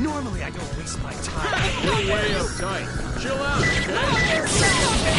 Normally I don't waste my time. You're way uptight. Chill out, okay?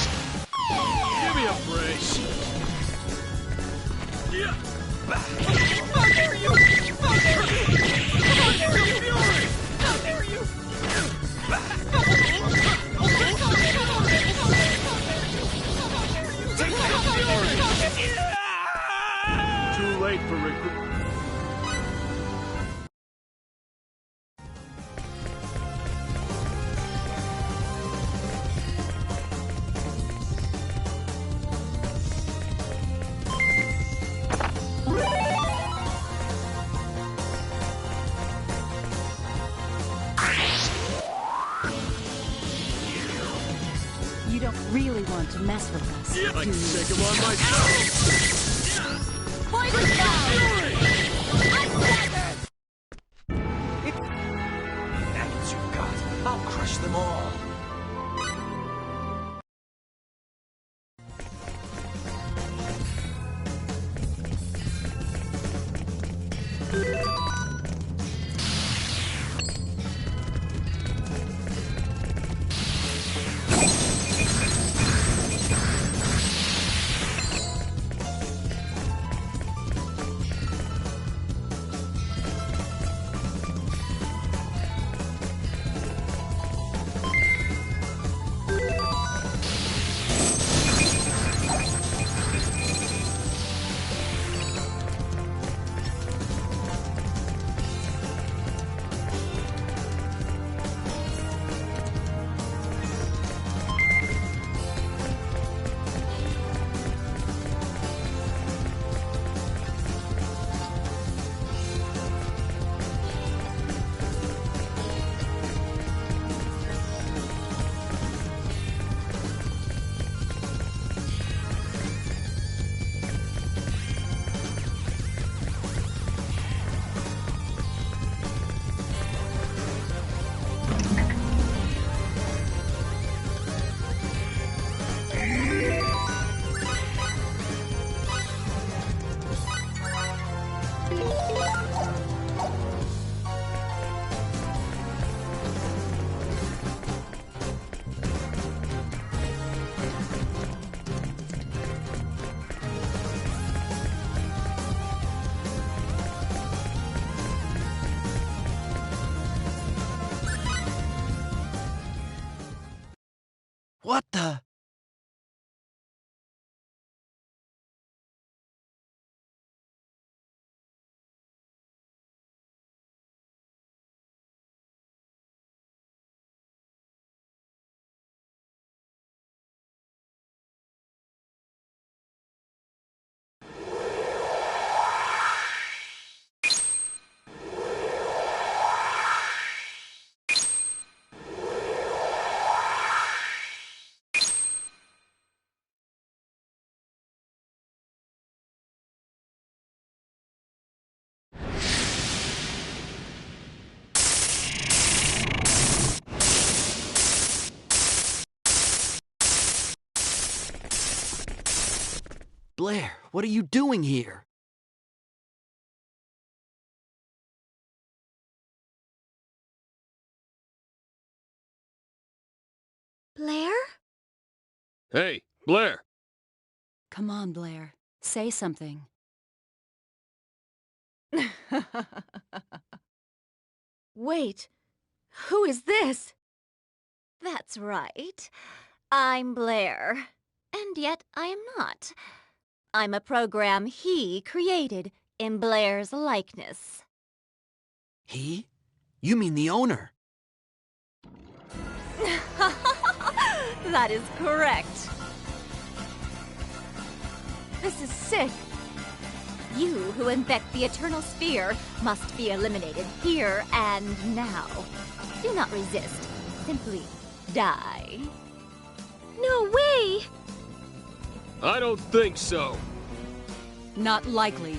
Give me a break. Yeah. How dare you! How dare you! How dare you! How dare you! Take that! Too late for recruit. You don't really want to mess with us, Yeah, I do can you? take him on myself. Poison cloud! Maggots you've got. I'll crush them all. What the? Blair, what are you doing here? Blair? Hey, Blair! Come on, Blair. Say something. Wait, who is this? That's right. I'm Blair. And yet I am not. I'm a program he created in Blair's likeness. He? You mean the owner? That is correct. This is sick. You who infect the Eternal Sphere must be eliminated here and now. Do not resist. Simply die. No way! I don't think so. Not likely.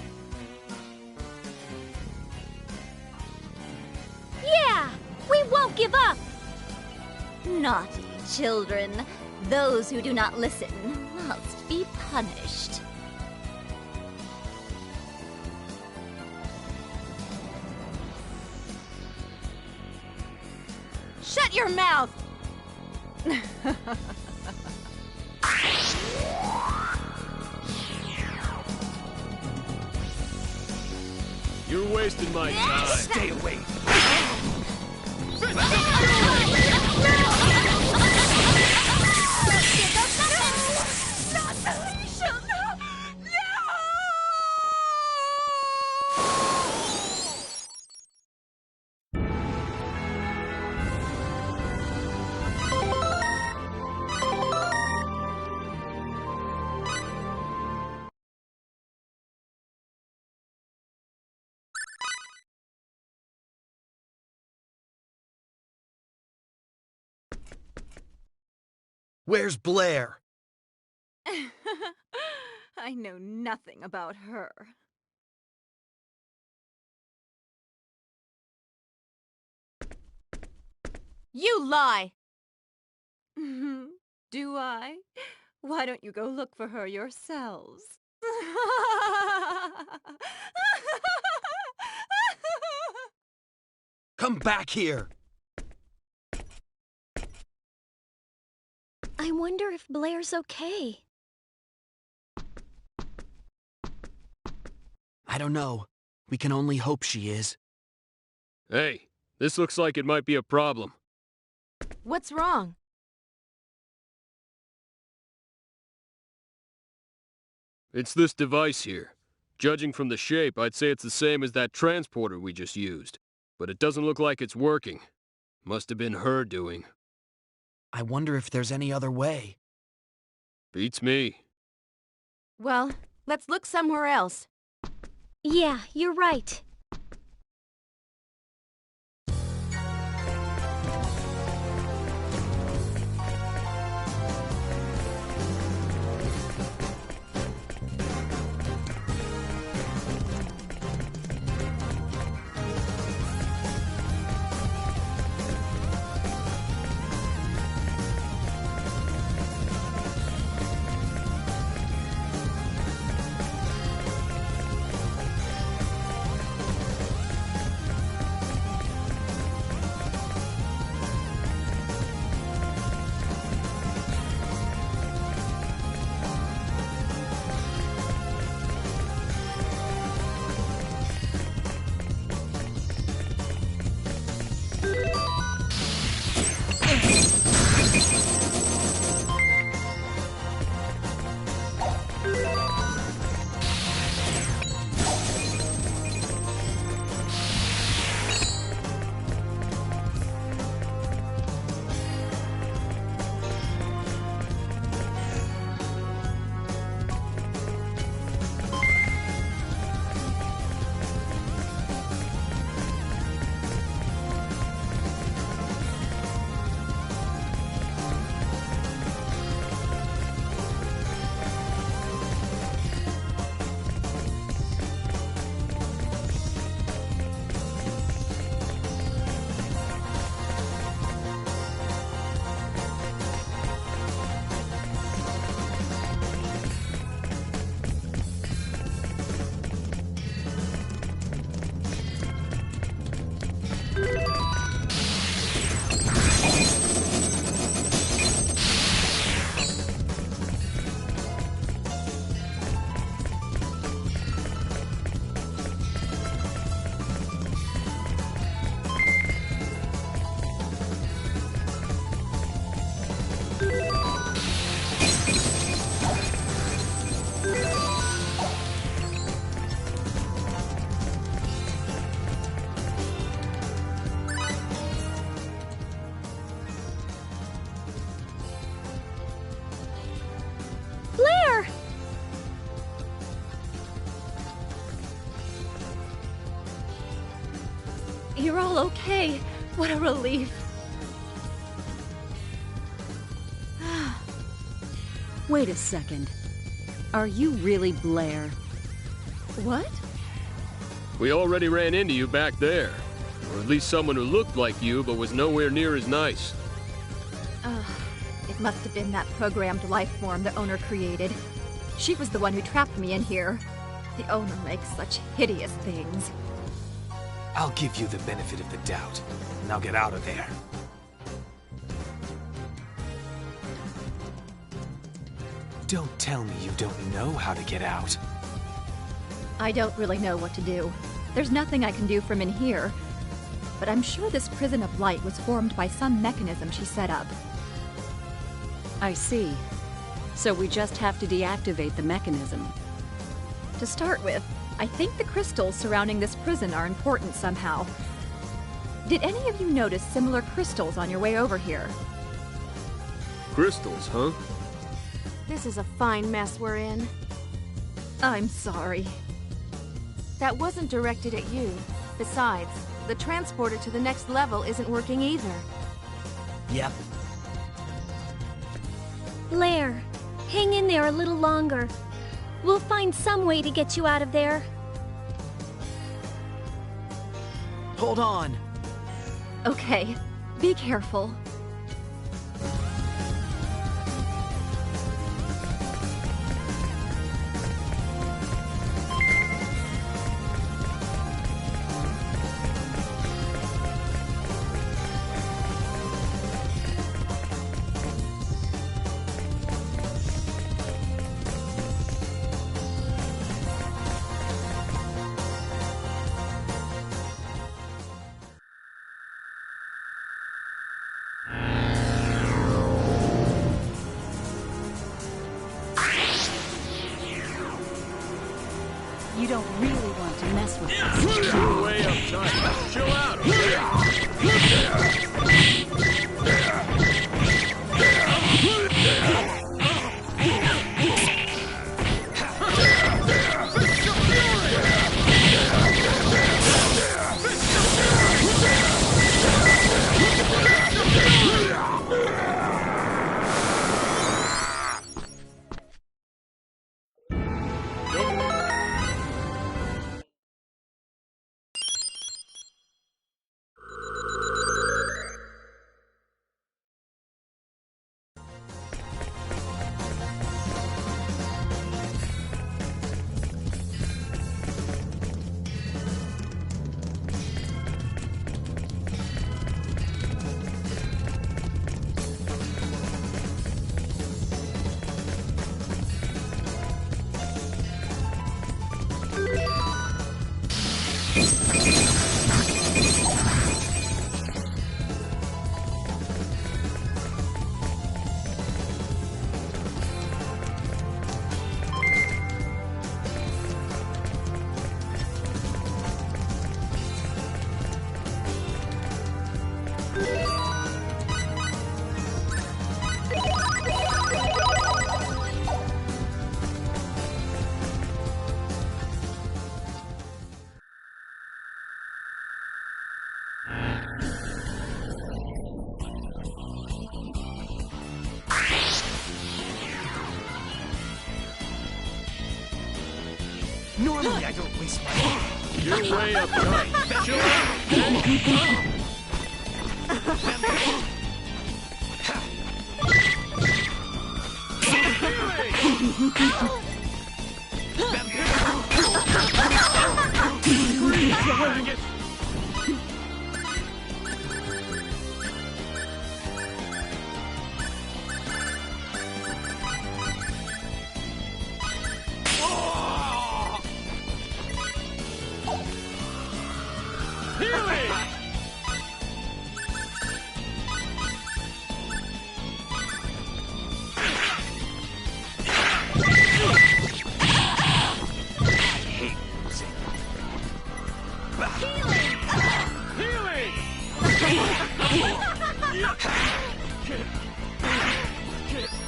Yeah! We won't give up! Naughty children. Those who do not listen must be punished. Shut your mouth! You're wasting my time. Stay away! Where's Blair? I know nothing about her. You lie! Do I? Why don't you go look for her yourselves? Come back here! I wonder if Blair's okay. I don't know. We can only hope she is. Hey, this looks like it might be a problem. What's wrong? It's this device here. Judging from the shape, I'd say it's the same as that transporter we just used. But it doesn't look like it's working. Must have been her doing. I wonder if there's any other way. Beats me. Well, let's look somewhere else. Yeah, you're right. you're all okay. What a relief. Wait a second. Are you really Blair? What? We already ran into you back there. Or at least someone who looked like you but was nowhere near as nice. It must have been that programmed life form the owner created. She was the one who trapped me in here. The owner makes such hideous things. I'll give you the benefit of the doubt. Now get out of there. Don't tell me you don't know how to get out. I don't really know what to do. There's nothing I can do from in here. But I'm sure this prison of light was formed by some mechanism she set up. I see. So we just have to deactivate the mechanism. To start with, I think the crystals surrounding this prison are important somehow. Did any of you notice similar crystals on your way over here? Crystals, huh? This is a fine mess we're in. I'm sorry. That wasn't directed at you. Besides, the transporter to the next level isn't working either. Yep. Blair, hang in there a little longer. We'll find some way to get you out of there. Hold on. Okay, be careful. You don't really want to mess with us. You're way uptight. Chill out, okay? Normally I don't waste my time. You're way uptight. Chill out, okay?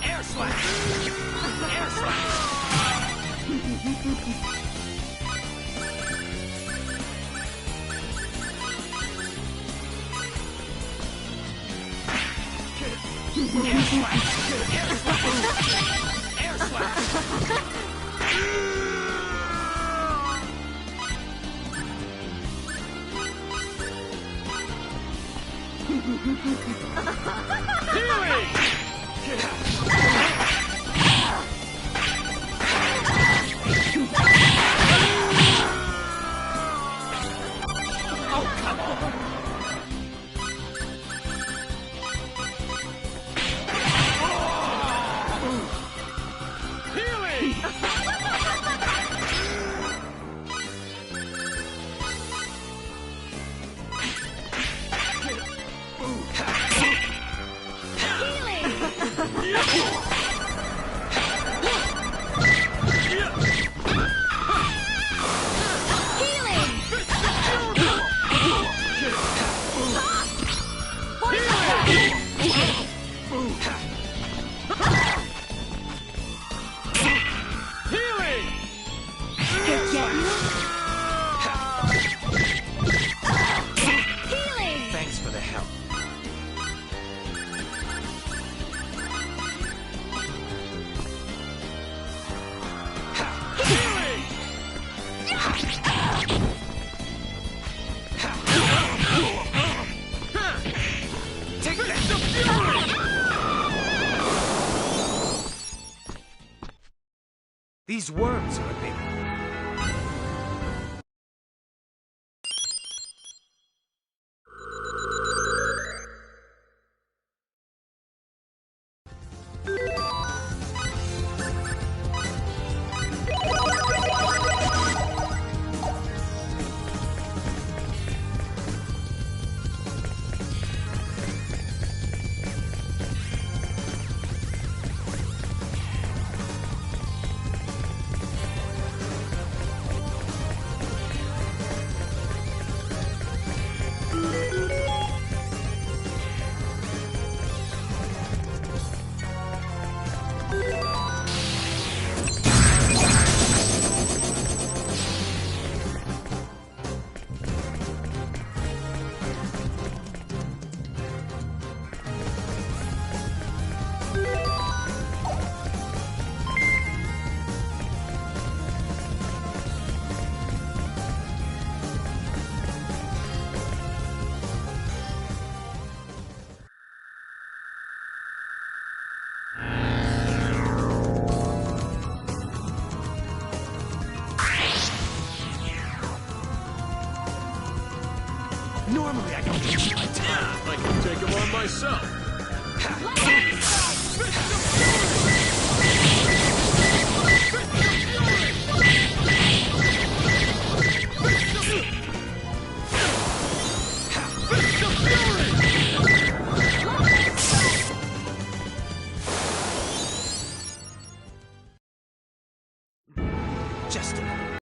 Air slash! Air slash! Thanks for the help. Take These worms are a bit... Normally I don't take my time. I can take him on myself. Just a minute.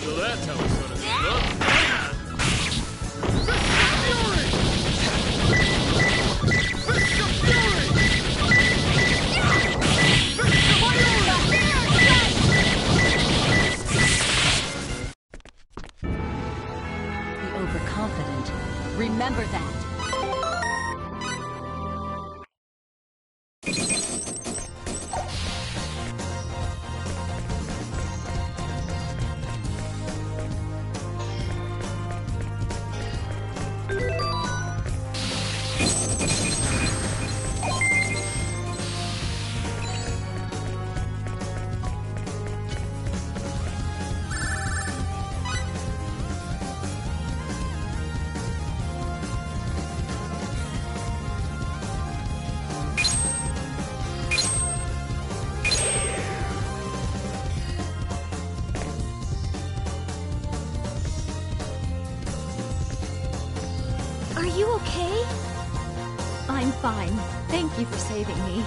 So that's how it's gonna be, huh? Be overconfident. Remember that. Are you okay? I'm fine. Thank you for saving me.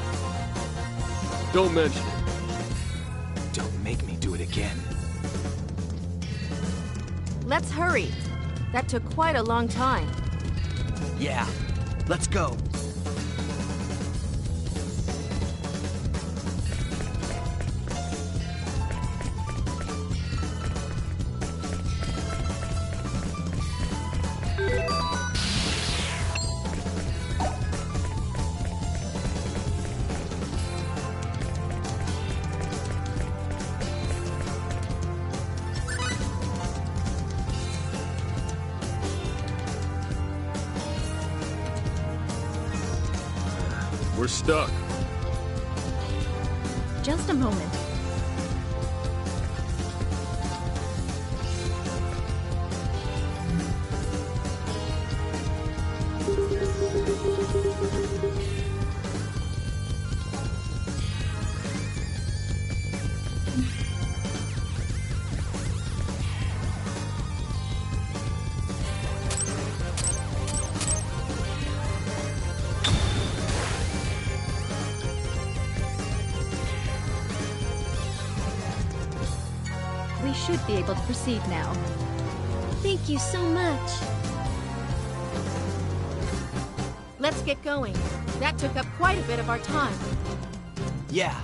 Don't mention it. Don't make me do it again. Let's hurry. That took quite a long time. Yeah, let's go. We're stuck. Just a moment. We should be able to proceed now. Thank you so much. Let's get going. That took up quite a bit of our time. Yeah.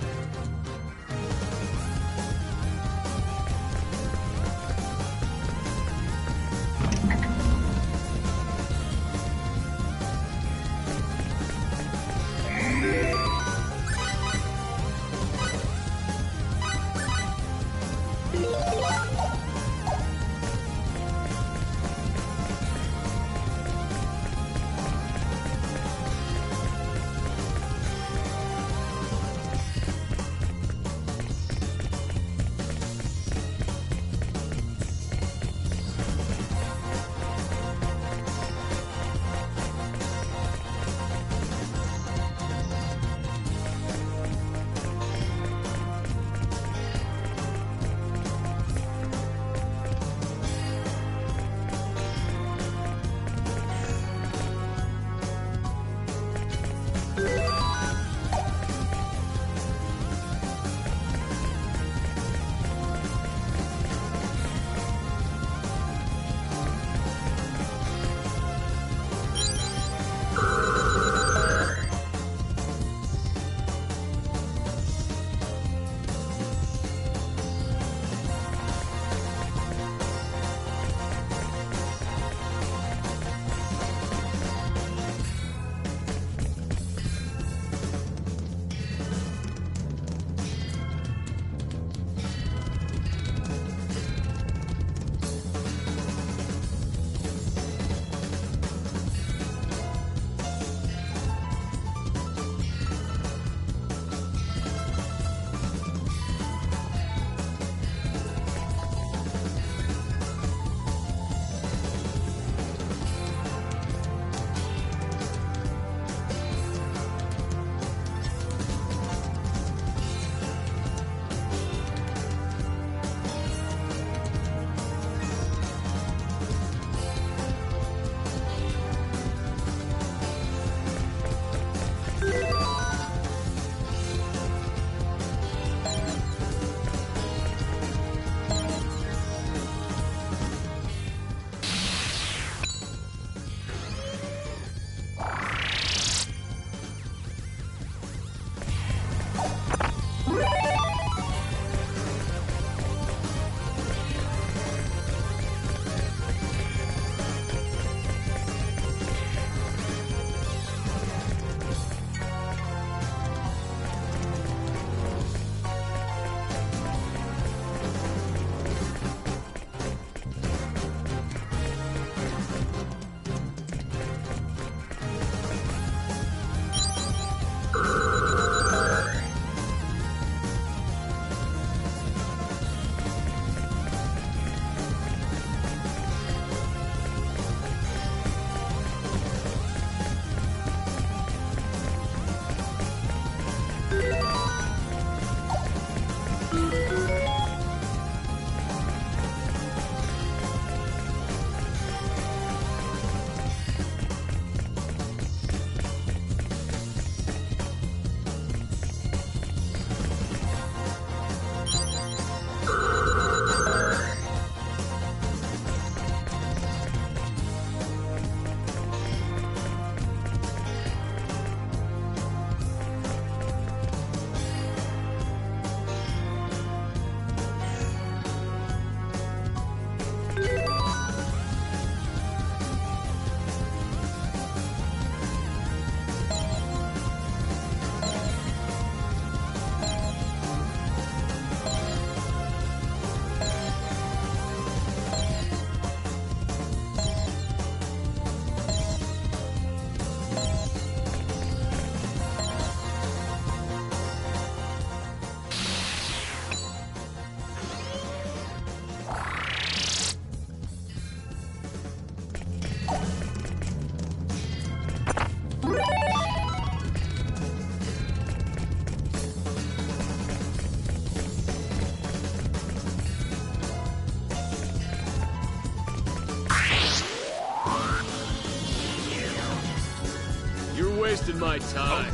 wasting my time.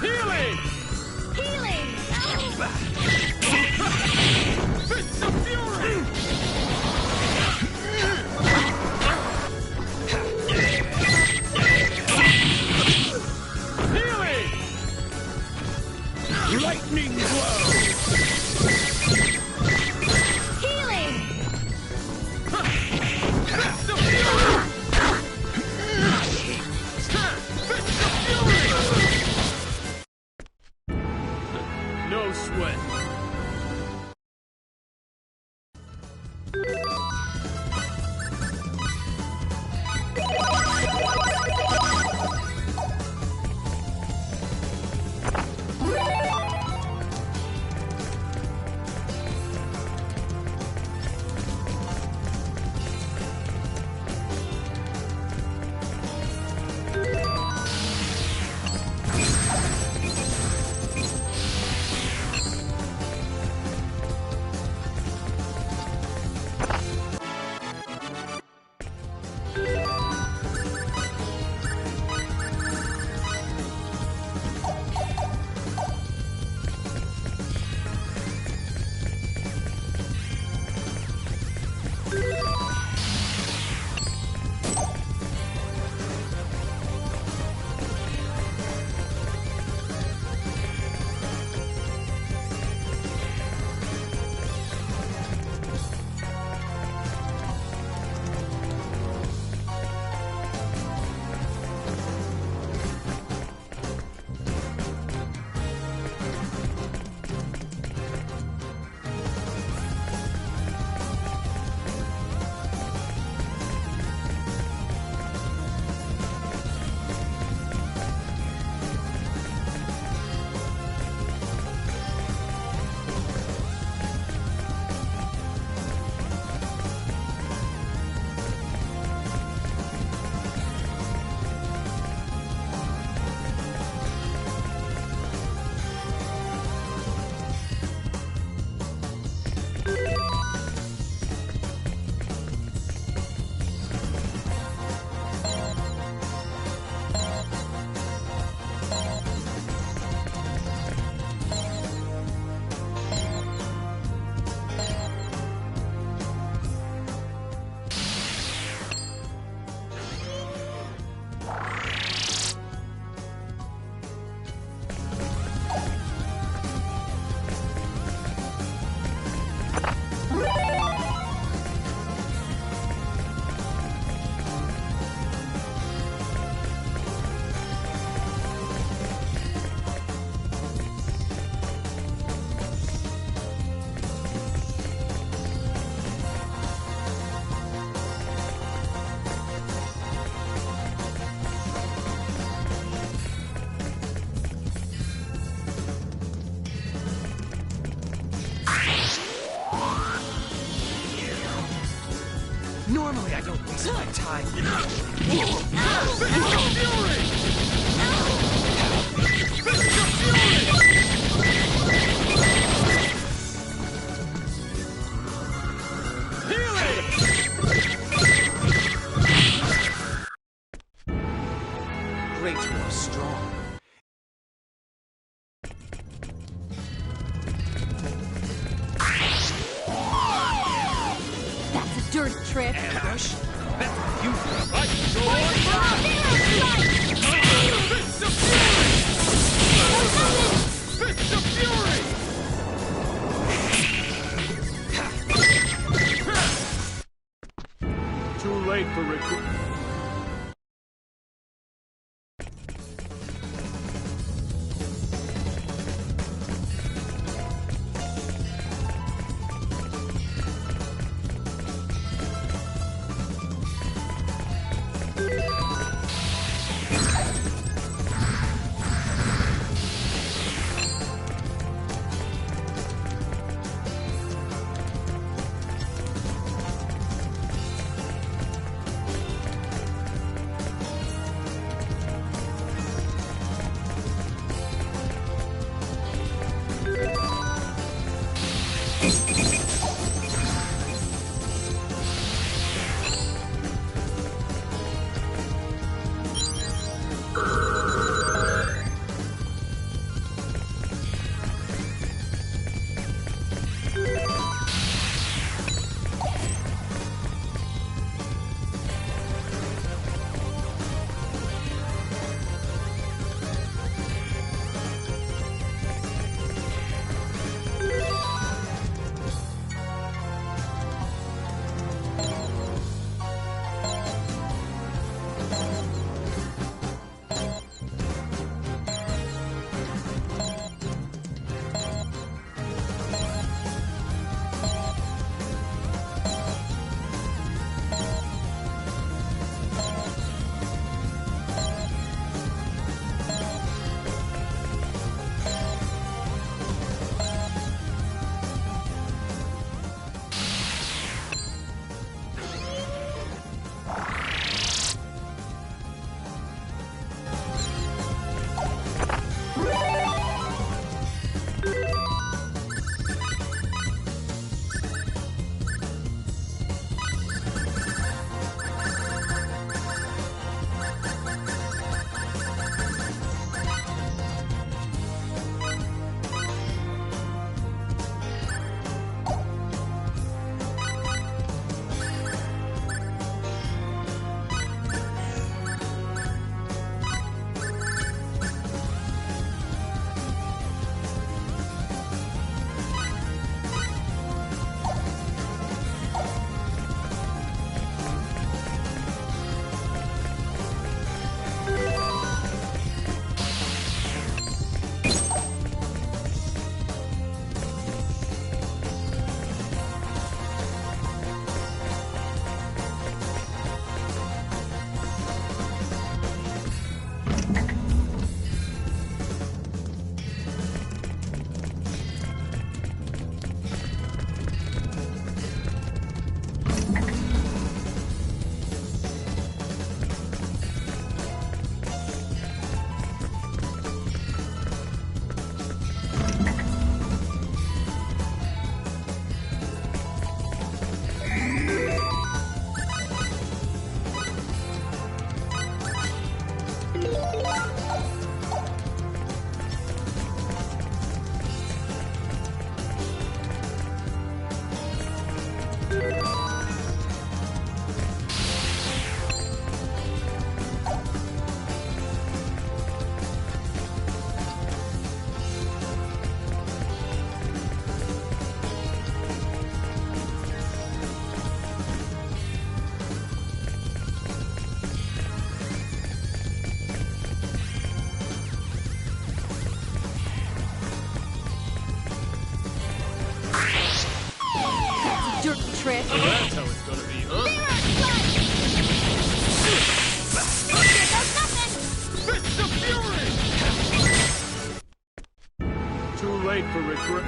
Healing! Healing! Fists of Fury! Healing! Lightning blow! Healing! Fists of Fury! Fists of Fury! No sweat. Normally I don't waste my time. Great war strong. That's a dirty trick. Ambush? That's what you think. Fists of Fury! Too late for recruit. That's how it's gonna be, huh? Fist of Fury! Too late for regret.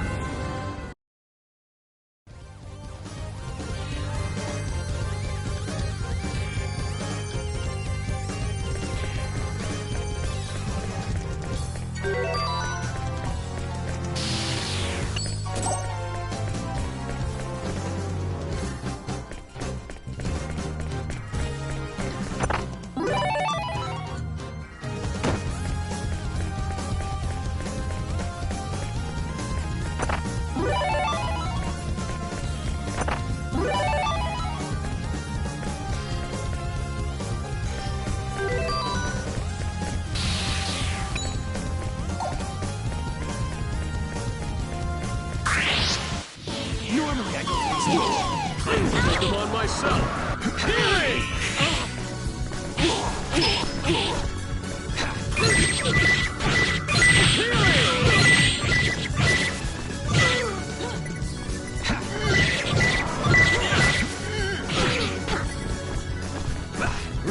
Normally I go for these. Take them on myself. Hey!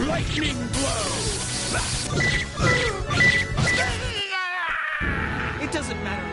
Lightning blow! It doesn't matter.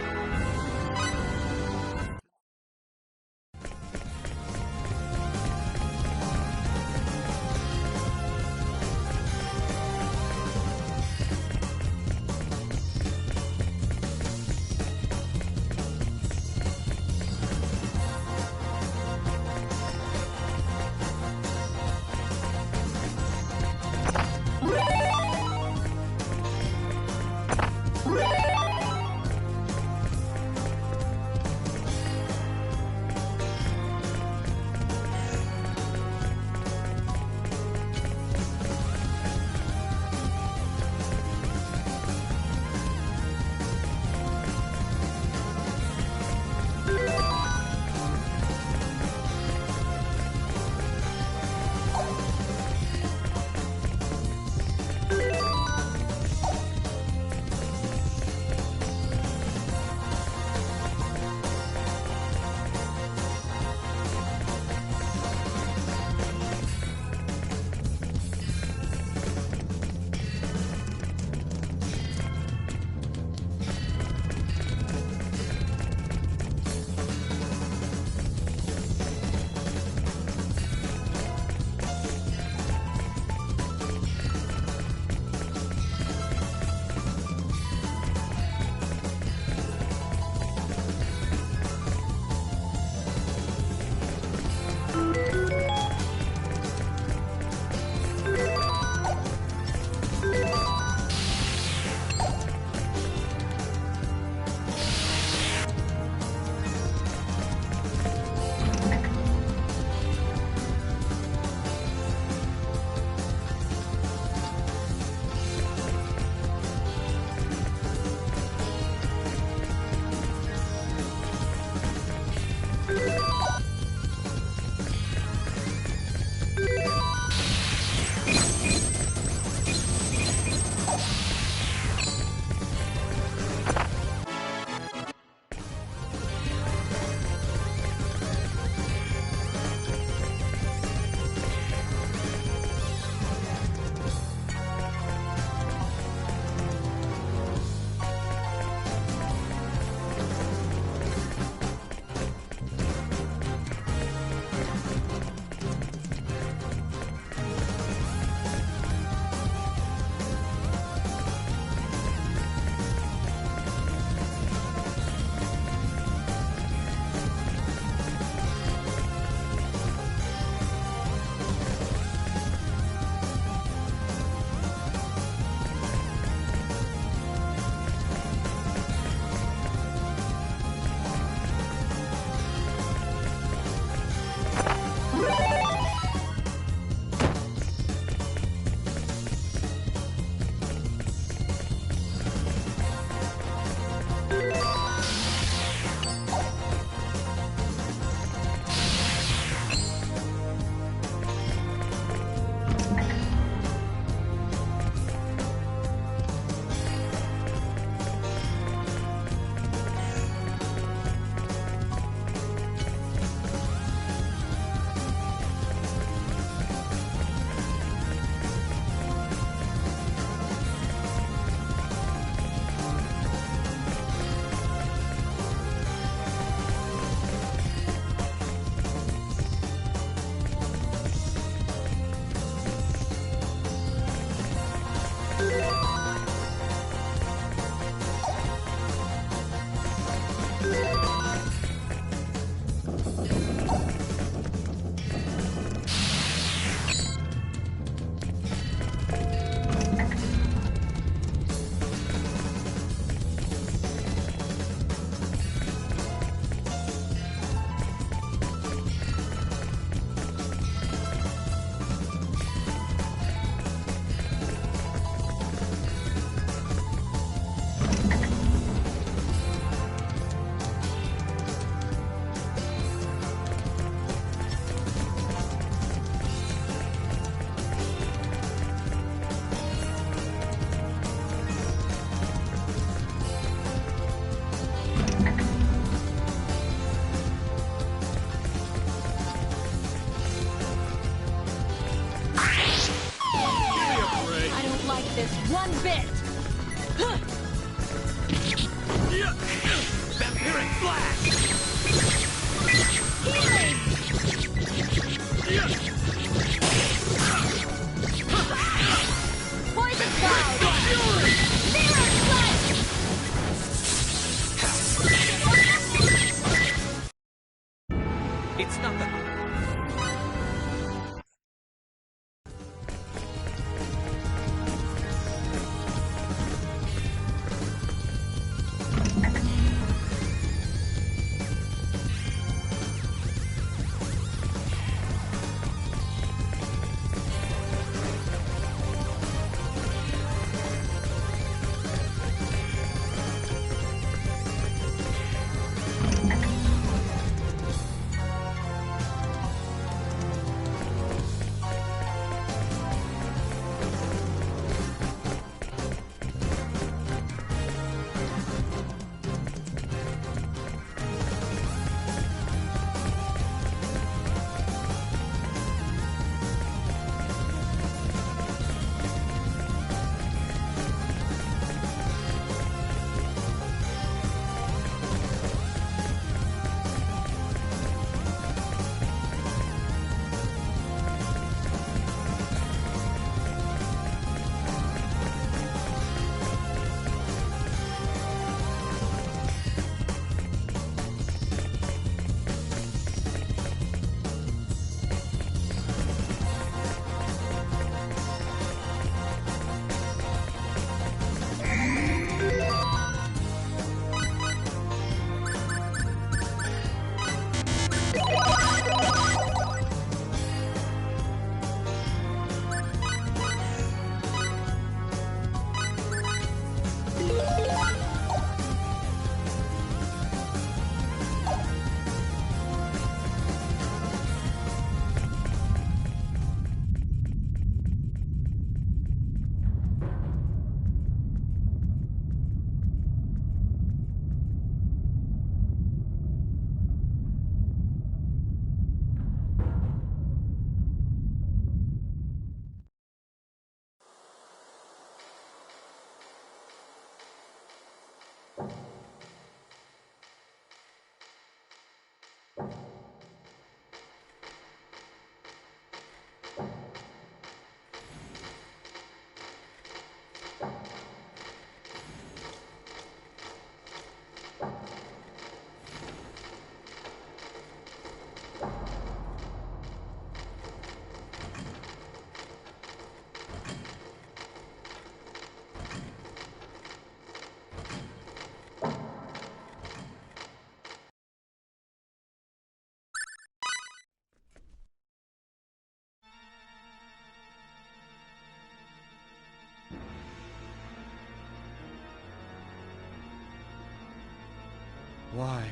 Why?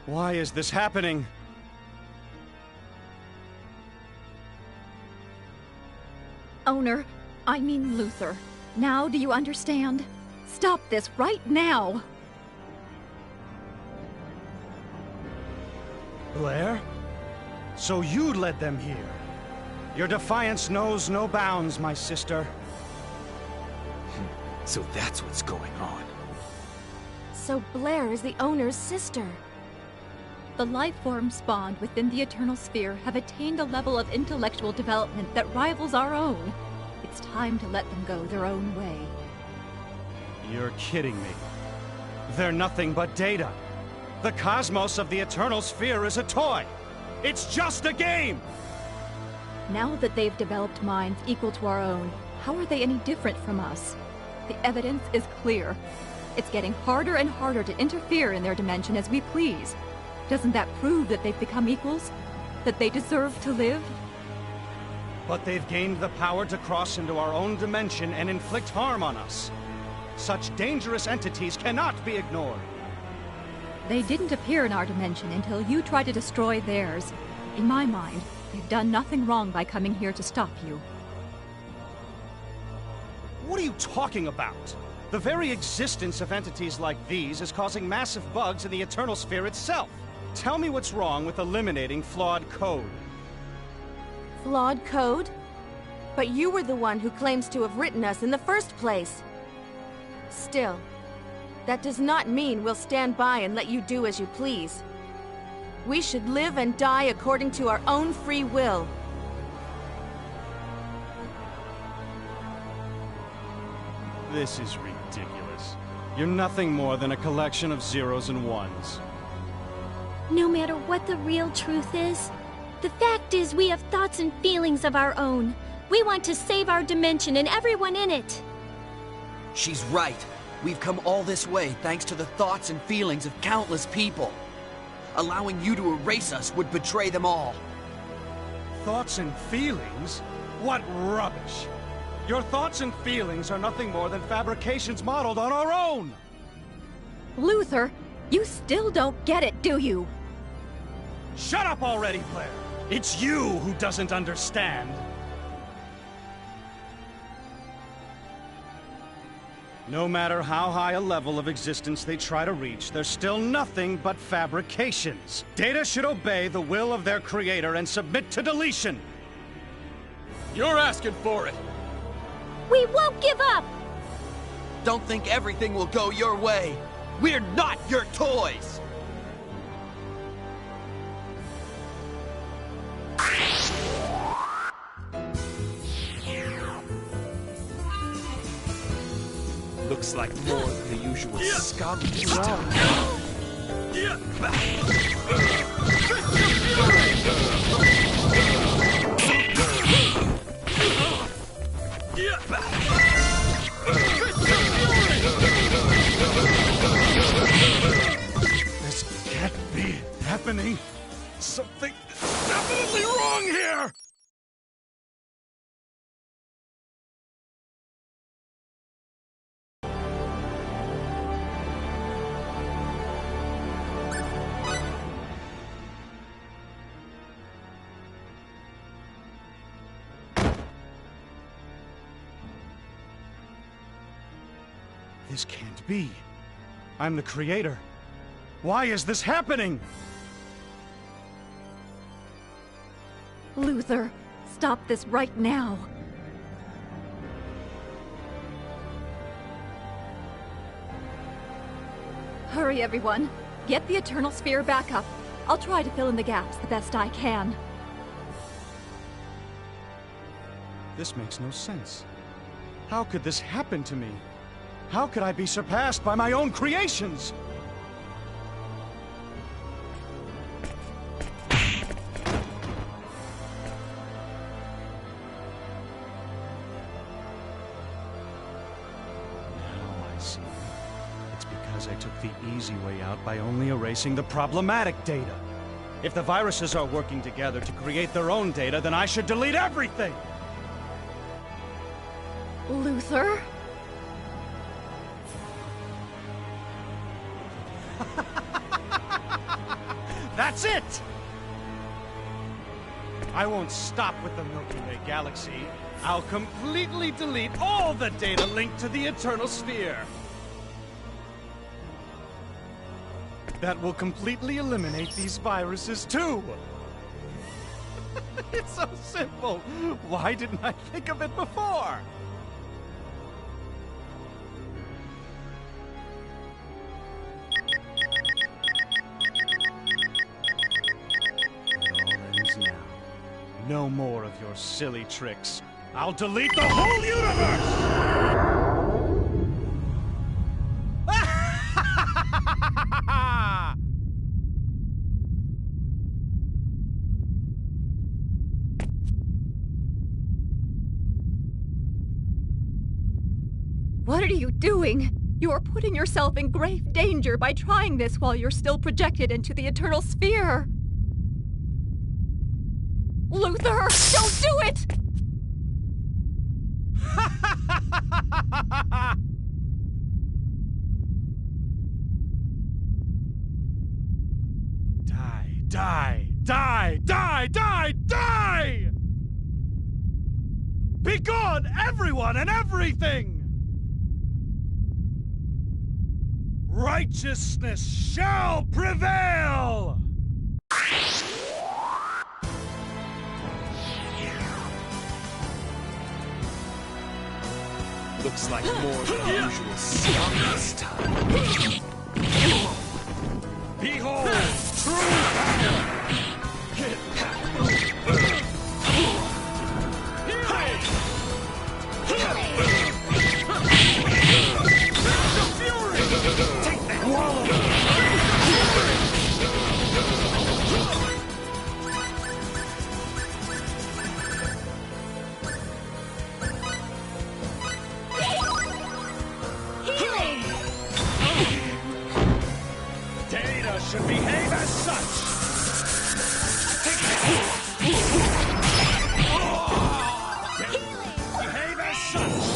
Why is this happening? Owner, I mean Luther. Now do you understand? Stop this right now! Blair? So you led them here. Your defiance knows no bounds, my sister. So that's what's going on. So Blair is the owner's sister. The life forms spawned within the Eternal Sphere have attained a level of intellectual development that rivals our own. It's time to let them go their own way. You're kidding me. They're nothing but data. The cosmos of the Eternal Sphere is a toy. It's just a game! Now that they've developed minds equal to our own, how are they any different from us? The evidence is clear. It's getting harder and harder to interfere in their dimension as we please. Doesn't that prove that they've become equals? That they deserve to live? But they've gained the power to cross into our own dimension and inflict harm on us. Such dangerous entities cannot be ignored. They didn't appear in our dimension until you tried to destroy theirs. In my mind, they've done nothing wrong by coming here to stop you. What are you talking about? The very existence of entities like these is causing massive bugs in the Eternal Sphere itself. Tell me what's wrong with eliminating flawed code. Flawed code? But you were the one who claims to have written us in the first place. Still, that does not mean we'll stand by and let you do as you please. We should live and die according to our own free will. This is ridiculous. You're nothing more than a collection of zeros and ones. No matter what the real truth is, the fact is we have thoughts and feelings of our own. We want to save our dimension and everyone in it. She's right. We've come all this way thanks to the thoughts and feelings of countless people. Allowing you to erase us would betray them all. Thoughts and feelings? What rubbish! Your thoughts and feelings are nothing more than fabrications modeled on our own! Luther, you still don't get it, do you? Shut up already, Blair! It's you who doesn't understand. No matter how high a level of existence they try to reach, they're still nothing but fabrications. Data should obey the will of their creator and submit to deletion. You're asking for it! We won't give up! Don't think everything will go your way. We're not your toys! Looks like more than the usual scum this time. This can't be happening. Something is definitely wrong here! This can't be. I'm the creator. Why is this happening? Luther, stop this right now. Hurry, everyone. Get the Eternal Sphere back up. I'll try to fill in the gaps the best I can. This makes no sense. How could this happen to me? How could I be surpassed by my own creations? Now I see. It's because I took the easy way out by only erasing the problematic data. If the viruses are working together to create their own data, then I should delete everything! Luther? That's it! I won't stop with the Milky Way galaxy. I'll completely delete all the data linked to the Eternal Sphere. That will completely eliminate these viruses, too! It's so simple! Why didn't I think of it before? It all ends now. No more of your silly tricks. I'll delete the whole universe! What are you doing? You are putting yourself in grave danger by trying this while you're still projected into the Eternal Sphere. Luther, don't do it! Die, die, die, die, die, die! Be gone, everyone and everything! Righteousness shall prevail! Looks like more than the usual scum this time. Behold, true power! Take that! Data should behave as such! Behave as such!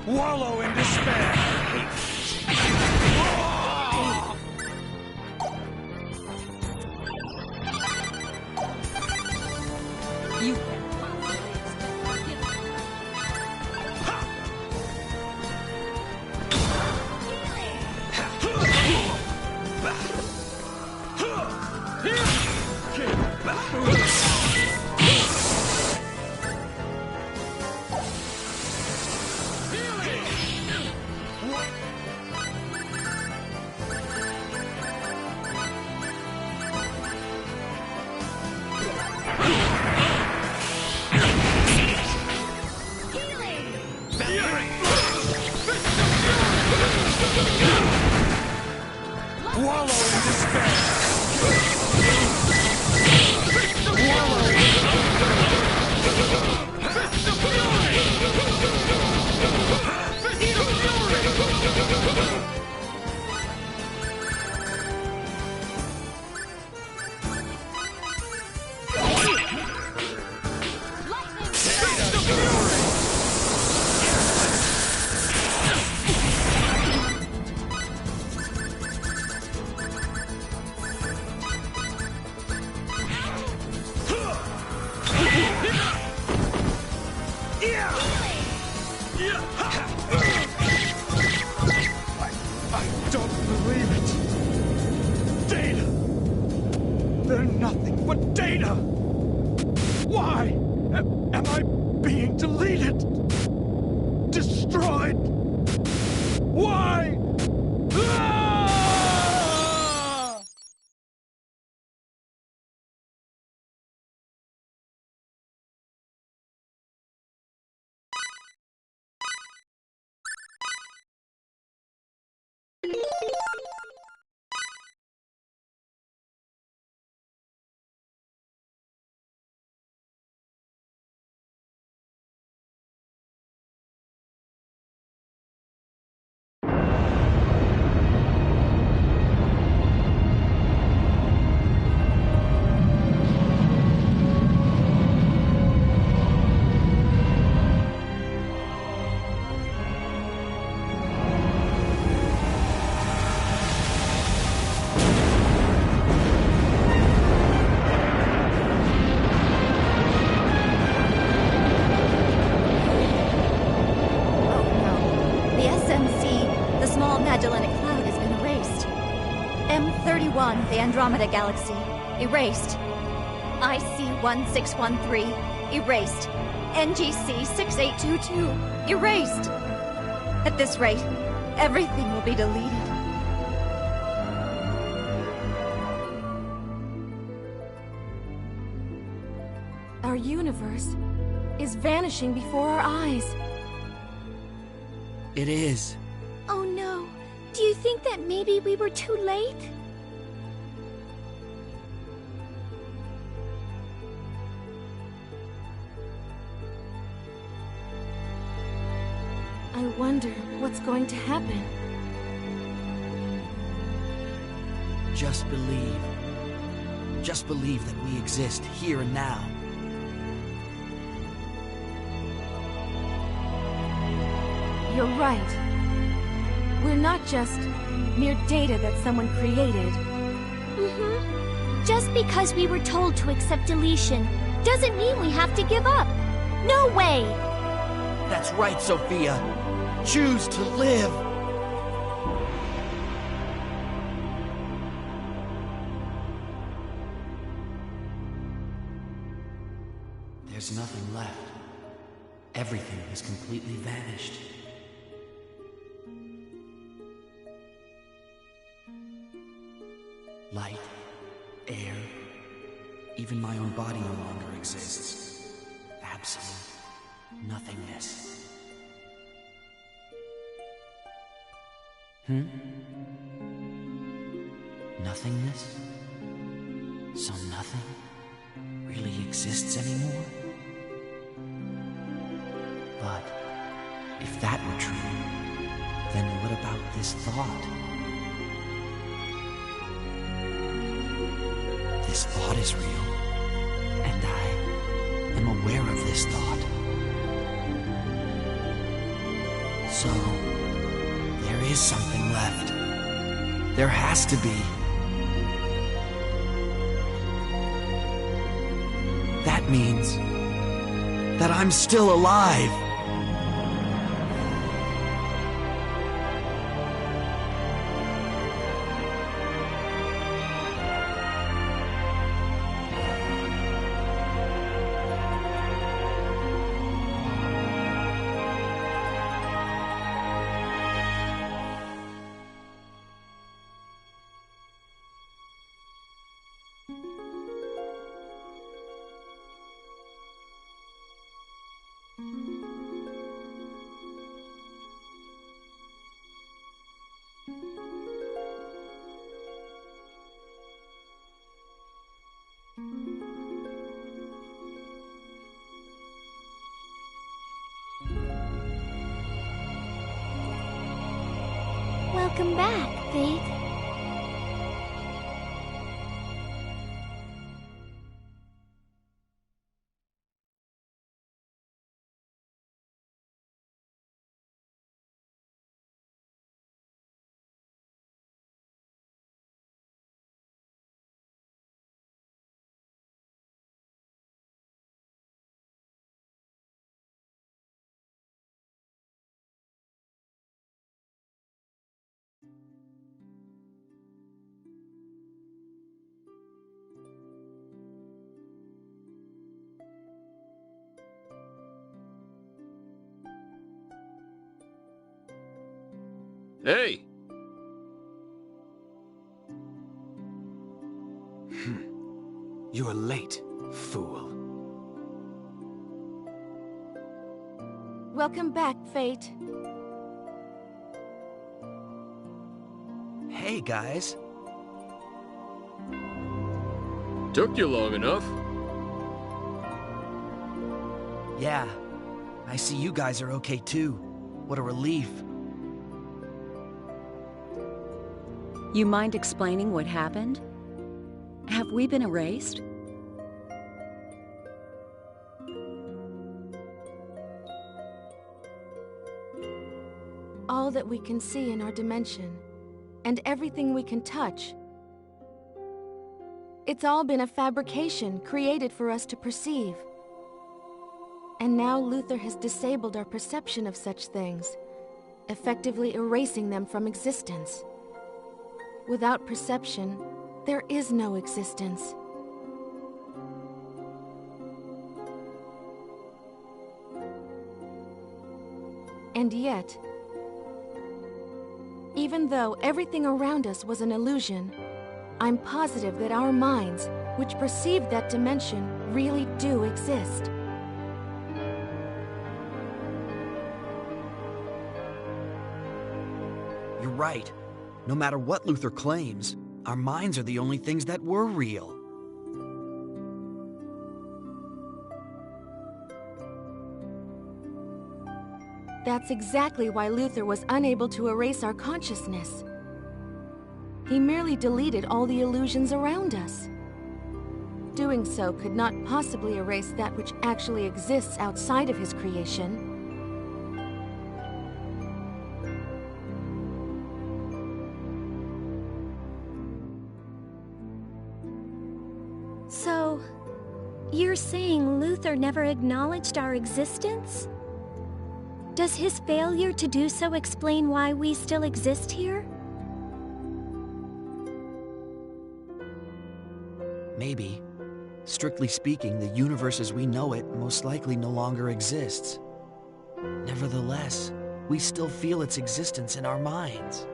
Wallow in despair! You can't possibly expect Wallow in despair! I don't believe it. Data! They're nothing but data! Why am I being deleted? Destroyed? Why? Ah! NG-1, the Andromeda Galaxy. Erased. IC-1613. Erased. NGC-6822. Erased. At this rate, everything will be deleted. Our universe is vanishing before our eyes. It is. Oh no. Do you think that maybe we were too late? I wonder what's going to happen. Just believe. Just believe that we exist here and now. You're right. We're not just mere data that someone created. Just because we were told to accept deletion doesn't mean we have to give up. No way! That's right, Sophia. Choose to live. There's nothing left. Everything has completely vanished. Light, air, even my own body no longer exists. Absolute nothingness. Nothingness? So nothing really exists anymore? But if that were true, then what about this thought? This thought is real, and I am aware of this thought. So, there is something left. There has to be. That means that I'm still alive. Welcome back, Fate. Hey! You're late, fool. Welcome back, Fate. Hey, guys. Took you long enough. Yeah, I see you guys are okay too. What a relief. You mind explaining what happened? Have we been erased? All that we can see in our dimension, and everything we can touch. It's all been a fabrication created for us to perceive. And now Luther has disabled our perception of such things, effectively erasing them from existence. Without perception, There is no existence. And yet, even though everything around us was an illusion, I'm positive that our minds, which perceive that dimension, really do exist. You're right. No matter what Luther claims, our minds are the only things that were real. That's exactly why Luther was unable to erase our consciousness. He merely deleted all the illusions around us. Doing so could not possibly erase that which actually exists outside of his creation. So, you're saying Luther never acknowledged our existence? Does his failure to do so explain why we still exist here? Maybe. Strictly speaking, the universe as we know it most likely no longer exists. Nevertheless, we still feel its existence in our minds.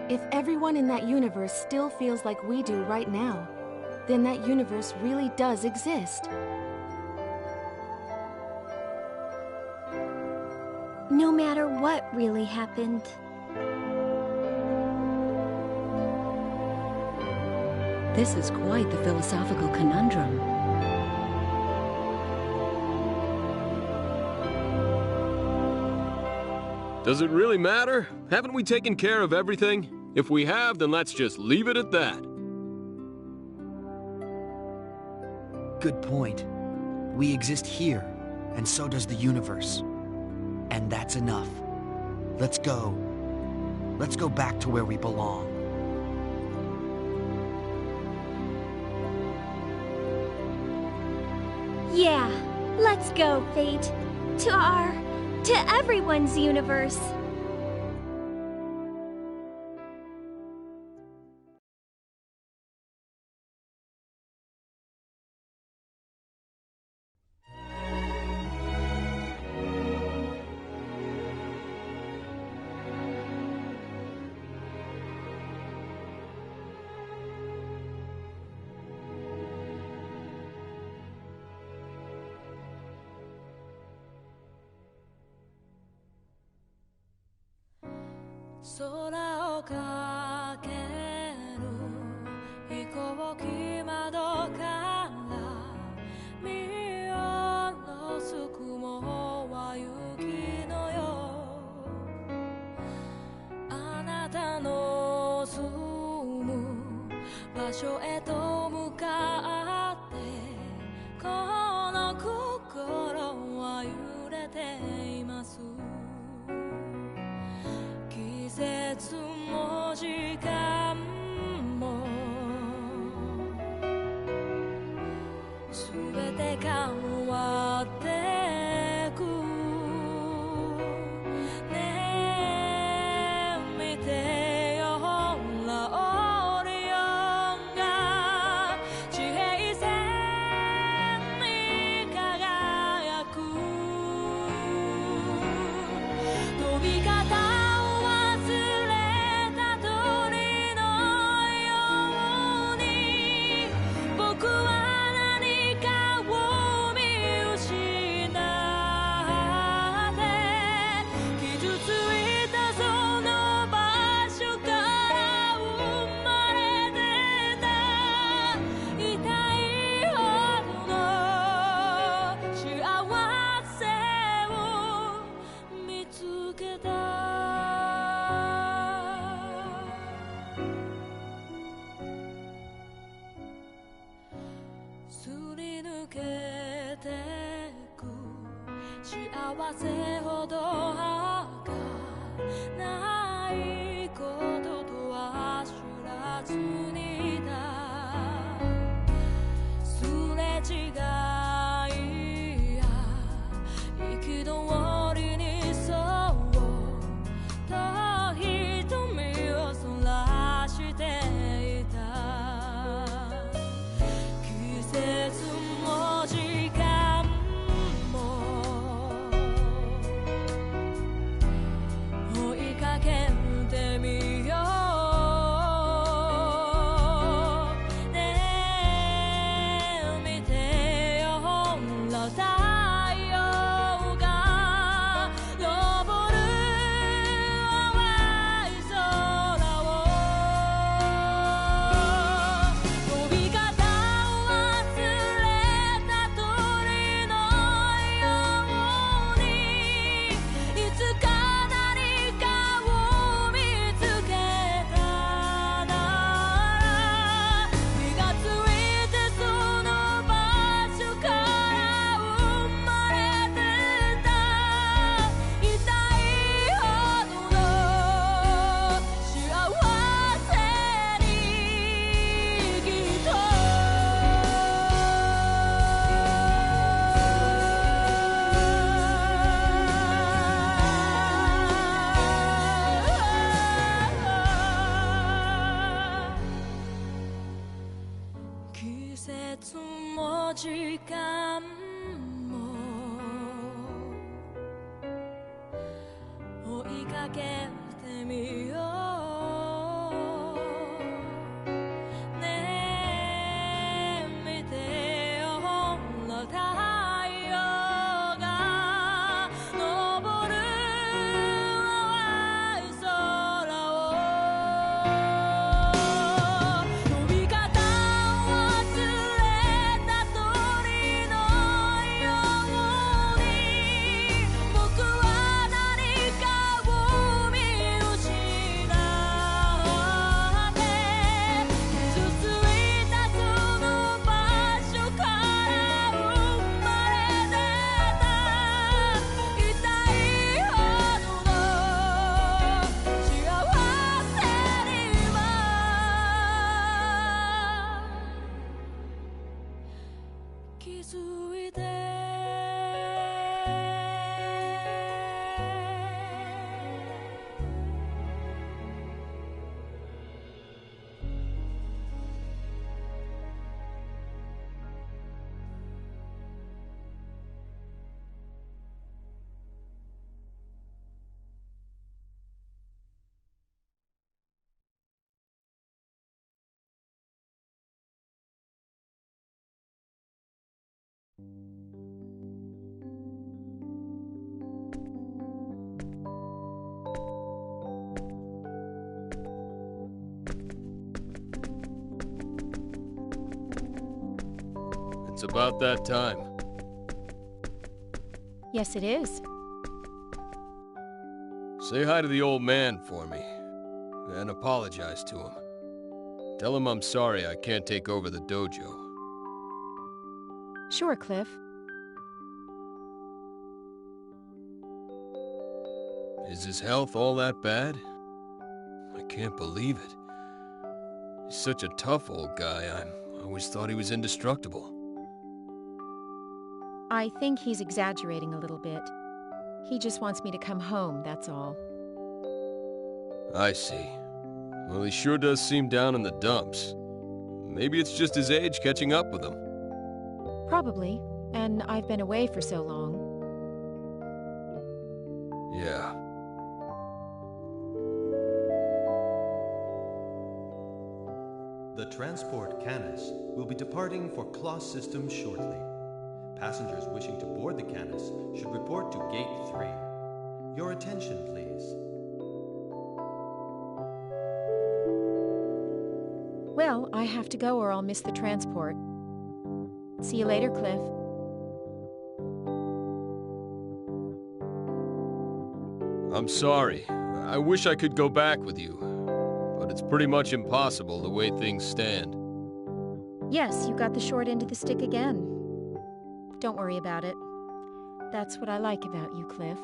If everyone in that universe still feels like we do right now, then that universe really does exist. No matter what really happened. This is quite the philosophical conundrum. Does it really matter? Haven't we taken care of everything? If we have, then let's just leave it at that. Good point. We exist here, and so does the universe. And that's enough. Let's go. Let's go back to where we belong. Yeah, let's go, Fate. To everyone's universe. 節も時間も追いかけてみようねえ見てよほら太陽が昇る淡い空を飛び方を忘れた鳥のように僕は何かを見失って傷ついたその場所から生まれ出た痛いほどの幸せには気づいてIt's about that time. Yes, it is. Say hi to the old man for me, and apologize to him. Tell him I'm sorry I can't take over the dojo. Sure, Cliff. Is his health all that bad? I can't believe it. He's such a tough old guy. I always thought he was indestructible. I think he's exaggerating a little bit. He just wants me to come home, that's all. I see. Well, he sure does seem down in the dumps. Maybe it's just his age catching up with him. Probably. And I've been away for so long. Yeah. The transport Canis will be departing for Kloss System shortly. Passengers wishing to board the Canis should report to Gate 3. Your attention, please. Well, I have to go or I'll miss the transport. See you later, Cliff. I'm sorry. I wish I could go back with you. But it's pretty much impossible the way things stand. Yes, you got the short end of the stick again. Don't worry about it. That's what I like about you, Cliff.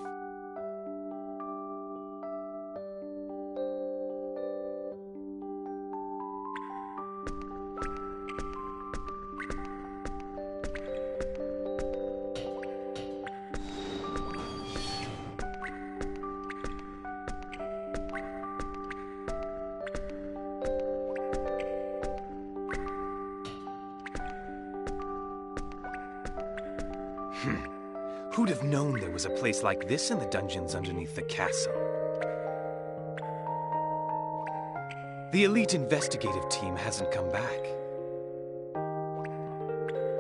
Who'd have known there was a place like this in the dungeons underneath the castle? The elite investigative team hasn't come back.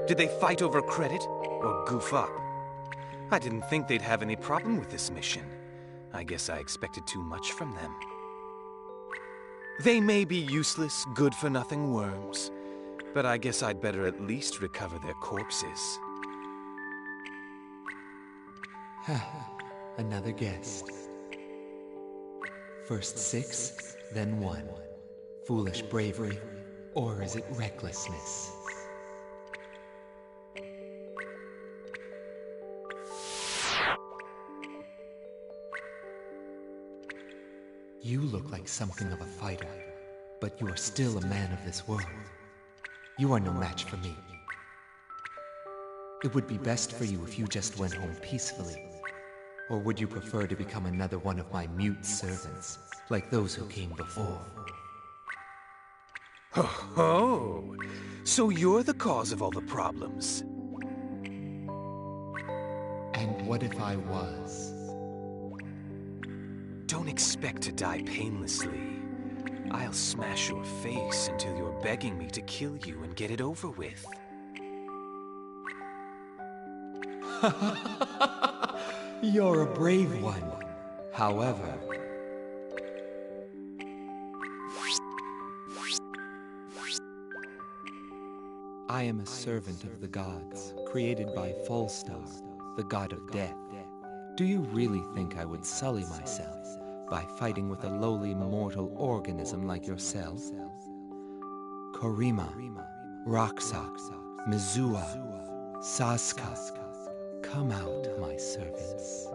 Did they fight over credit or goof up? I didn't think they'd have any problem with this mission. I guess I expected too much from them. They may be useless, good-for-nothing worms, but I guess I'd better at least recover their corpses. Another guest. First 6, then 1. Foolish bravery, or is it recklessness? You look like something of a fighter, but you are still a man of this world. You are no match for me. It would be best for you if you just went home peacefully. Or would you prefer to become another one of my mute servants, like those who came before? Oh, So you're the cause of all the problems. And what if I was? Don't expect to die painlessly. I'll smash your face until you're begging me to kill you and get it over with. You're a brave one. However, I am a servant of the gods, created by Falstar, the god of death. Do you really think I would sully myself by fighting with a lowly mortal organism like yourself? Korima, Roxa, Mizua, Saska, come out, my servants.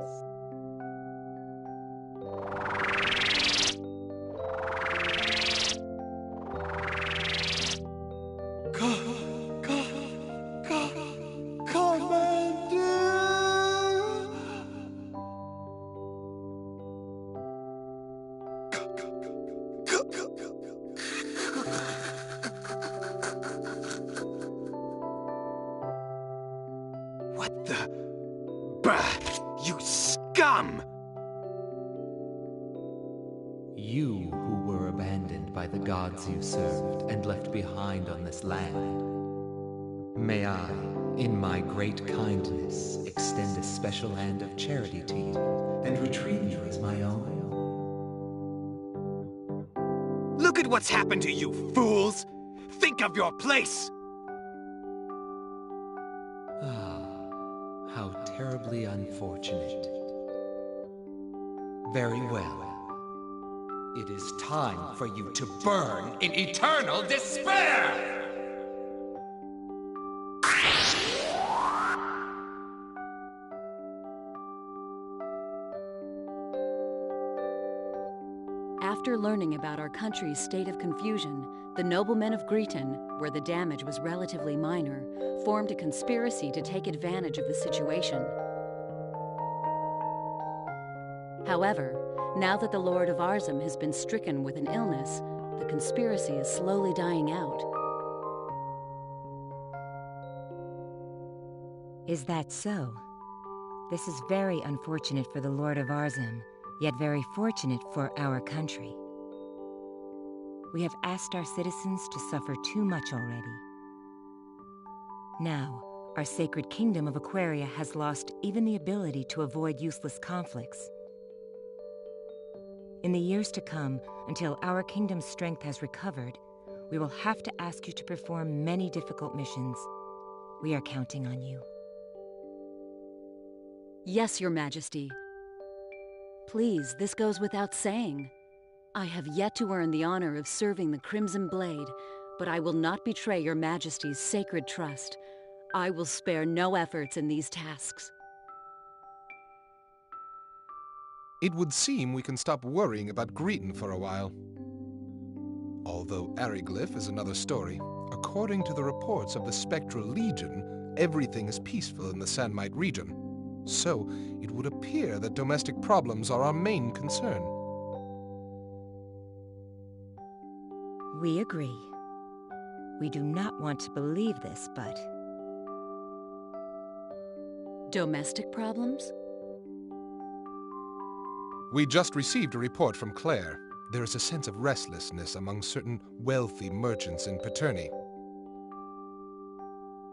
What the? Bah! You scum! You who were abandoned by the gods you served and left behind on this land. May I, in my great kindness, extend a special hand of charity to you and retrieve you as my own. Look at what's happened to you, fools! Think of your place! How terribly unfortunate. Very well. It is time for you to burn in eternal despair! After learning about our country's state of confusion, the noblemen of Greeton, where the damage was relatively minor, formed a conspiracy to take advantage of the situation. However, now that the Lord of Arzum has been stricken with an illness, the conspiracy is slowly dying out. Is that so? This is very unfortunate for the Lord of Arzum, yet very fortunate for our country. We have asked our citizens to suffer too much already. Now, our sacred kingdom of Aquaria has lost even the ability to avoid useless conflicts. In the years to come, until our kingdom's strength has recovered, we will have to ask you to perform many difficult missions. We are counting on you. Yes, Your Majesty. Please, this goes without saying. I have yet to earn the honor of serving the Crimson Blade, but I will not betray Your Majesty's sacred trust. I will spare no efforts in these tasks. It would seem we can stop worrying about Greeton for a while. Although Ariglyph is another story, according to the reports of the Spectral Legion, everything is peaceful in the Sandmite region. So, it would appear that domestic problems are our main concern. We agree. We do not want to believe this, but... Domestic problems? We just received a report from Claire. There is a sense of restlessness among certain wealthy merchants in Paterni.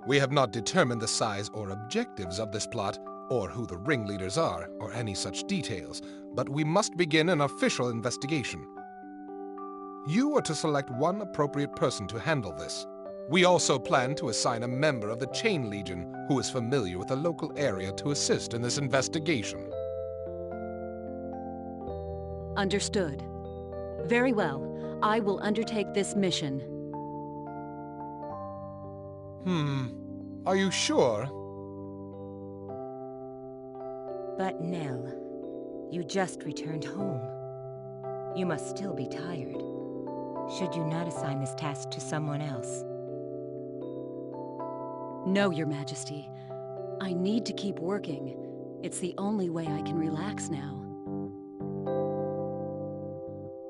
We have not determined the size or objectives of this plot, or who the ringleaders are, or any such details, but we must begin an official investigation. You are to select one appropriate person to handle this. We also plan to assign a member of the Chain Legion who is familiar with the local area to assist in this investigation. Understood. Very well. I will undertake this mission. Are you sure? But Nell, you just returned home. You must still be tired. Should you not assign this task to someone else? No, Your Majesty. I need to keep working. It's the only way I can relax now.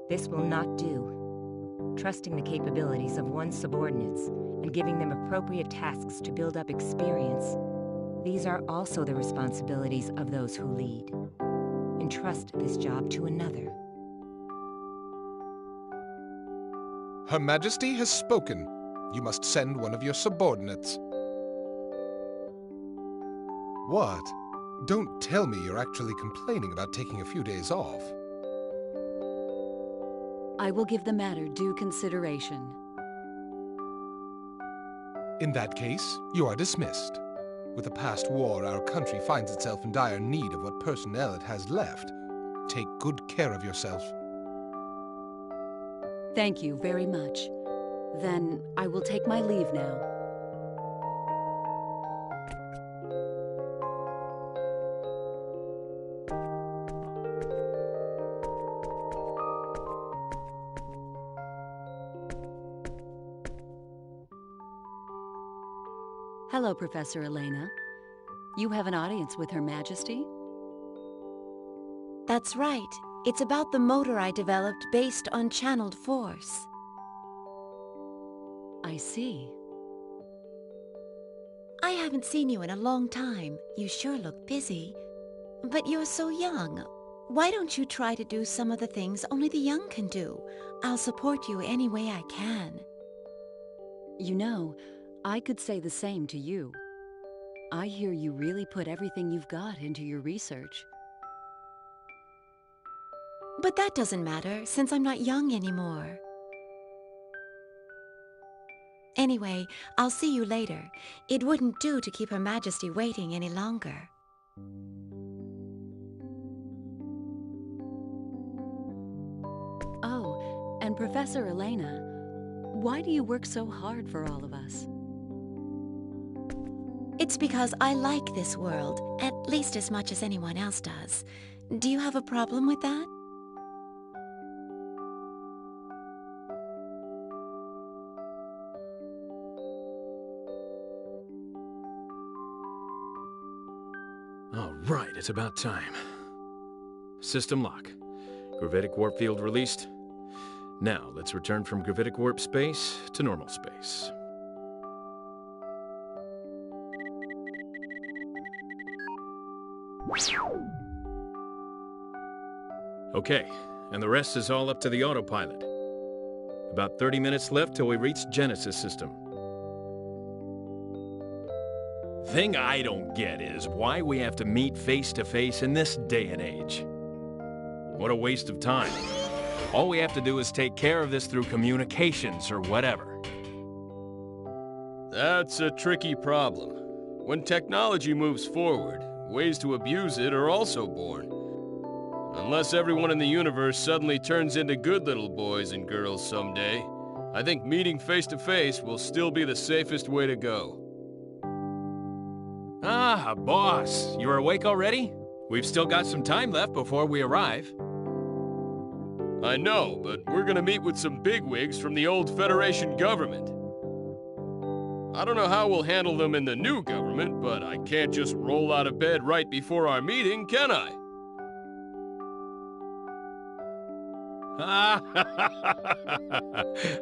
This will not do. Trusting the capabilities of one's subordinates, and giving them appropriate tasks to build up experience. These are also the responsibilities of those who lead. Entrust this job to another. Her Majesty has spoken. You must send one of your subordinates. What? Don't tell me you're actually complaining about taking a few days off. I will give the matter due consideration. In that case, you are dismissed. With a past war, our country finds itself in dire need of what personnel it has left. Take good care of yourself. Thank you very much. Then I will take my leave now. Hello, Professor Elena. You have an audience with Her Majesty? That's right. It's about the motor I developed based on channeled force. I see. I haven't seen you in a long time. You sure look busy. But you're so young. Why don't you try to do some of the things only the young can do? I'll support you any way I can. You know, I could say the same to you. I hear you really put everything you've got into your research. But that doesn't matter, since I'm not young anymore. Anyway, I'll see you later. It wouldn't do to keep Her Majesty waiting any longer. Oh, and Professor Elena, why do you work so hard for all of us? It's because I like this world, at least as much as anyone else does. Do you have a problem with that? All right, it's about time. System lock. Gravitic warp field released. Now, let's return from gravitic warp space to normal space. Okay, and the rest is all up to the autopilot. About 30 minutes left till we reach Genesis system. Thing I don't get is why we have to meet face to face in this day and age. What a waste of time. All we have to do is take care of this through communications or whatever. That's a tricky problem. When technology moves forward, ways to abuse it are also born. Unless everyone in the universe suddenly turns into good little boys and girls someday, I think meeting face to face will still be the safest way to go. Ah, boss, you're awake already? We've still got some time left before we arrive. I know, but we're gonna meet with some bigwigs from the old Federation government. I don't know how we'll handle them in the new government, but I can't just roll out of bed right before our meeting, can I?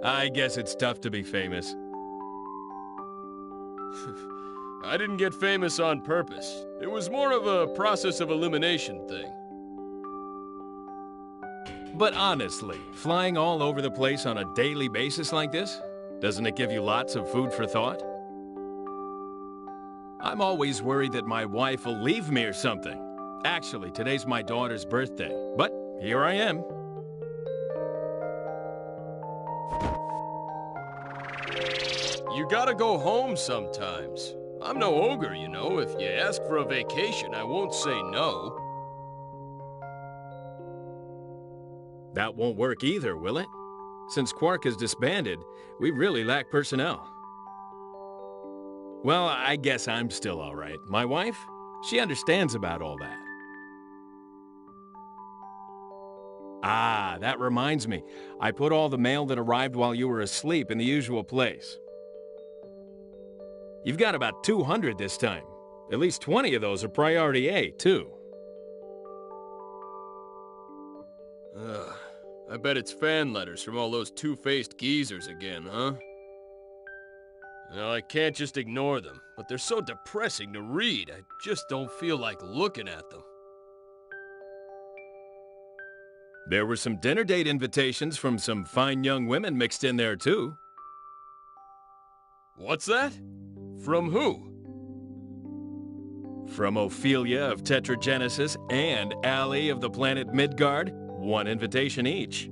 I guess it's tough to be famous. I didn't get famous on purpose. It was more of a process of elimination thing. But honestly, flying all over the place on a daily basis like this, doesn't it give you lots of food for thought? I'm always worried that my wife will leave me or something. Actually, today's my daughter's birthday, but here I am. You gotta go home sometimes. I'm no ogre, you know. If you ask for a vacation, I won't say no. That won't work either, will it? Since Quark is disbanded, we really lack personnel. Well, I guess I'm still all right. My wife, she understands about all that. Ah, that reminds me. I put all the mail that arrived while you were asleep in the usual place. You've got about 200 this time. At least 20 of those are priority A, too. I bet it's fan letters from all those two-faced geezers again, huh? No, I can't just ignore them, but they're so depressing to read, I just don't feel like looking at them. There were some dinner date invitations from some fine young women mixed in there, too. What's that? From who? From Ophelia of Tetragenesis and Allie of the planet Midgard, one invitation each.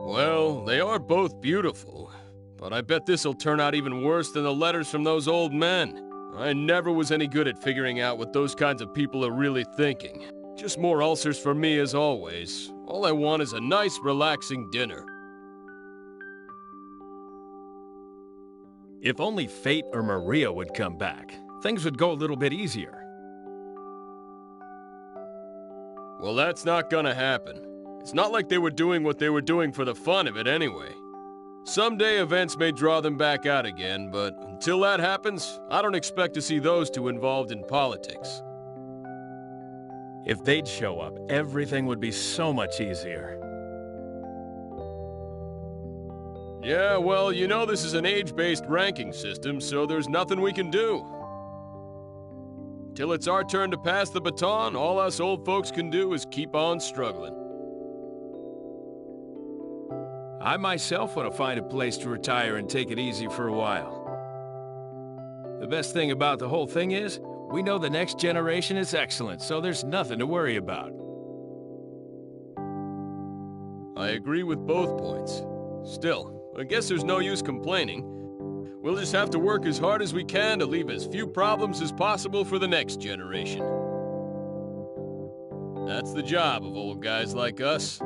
Well, they are both beautiful, but I bet this'll turn out even worse than the letters from those old men. I never was any good at figuring out what those kinds of people are really thinking. Just more ulcers for me as always. All I want is a nice, relaxing dinner. If only Fate or Maria would come back, things would go a little bit easier. Well, that's not gonna happen. It's not like they were doing what they were doing for the fun of it anyway. Someday events may draw them back out again, but until that happens, I don't expect to see those two involved in politics. If they'd show up, everything would be so much easier. Yeah, well, you know this is an age-based ranking system, so there's nothing we can do. Till it's our turn to pass the baton, all us old folks can do is keep on struggling. I myself want to find a place to retire and take it easy for a while. The best thing about the whole thing is, we know the next generation is excellent, so there's nothing to worry about. I agree with both points. Still, I guess there's no use complaining. We'll just have to work as hard as we can to leave as few problems as possible for the next generation. That's the job of old guys like us.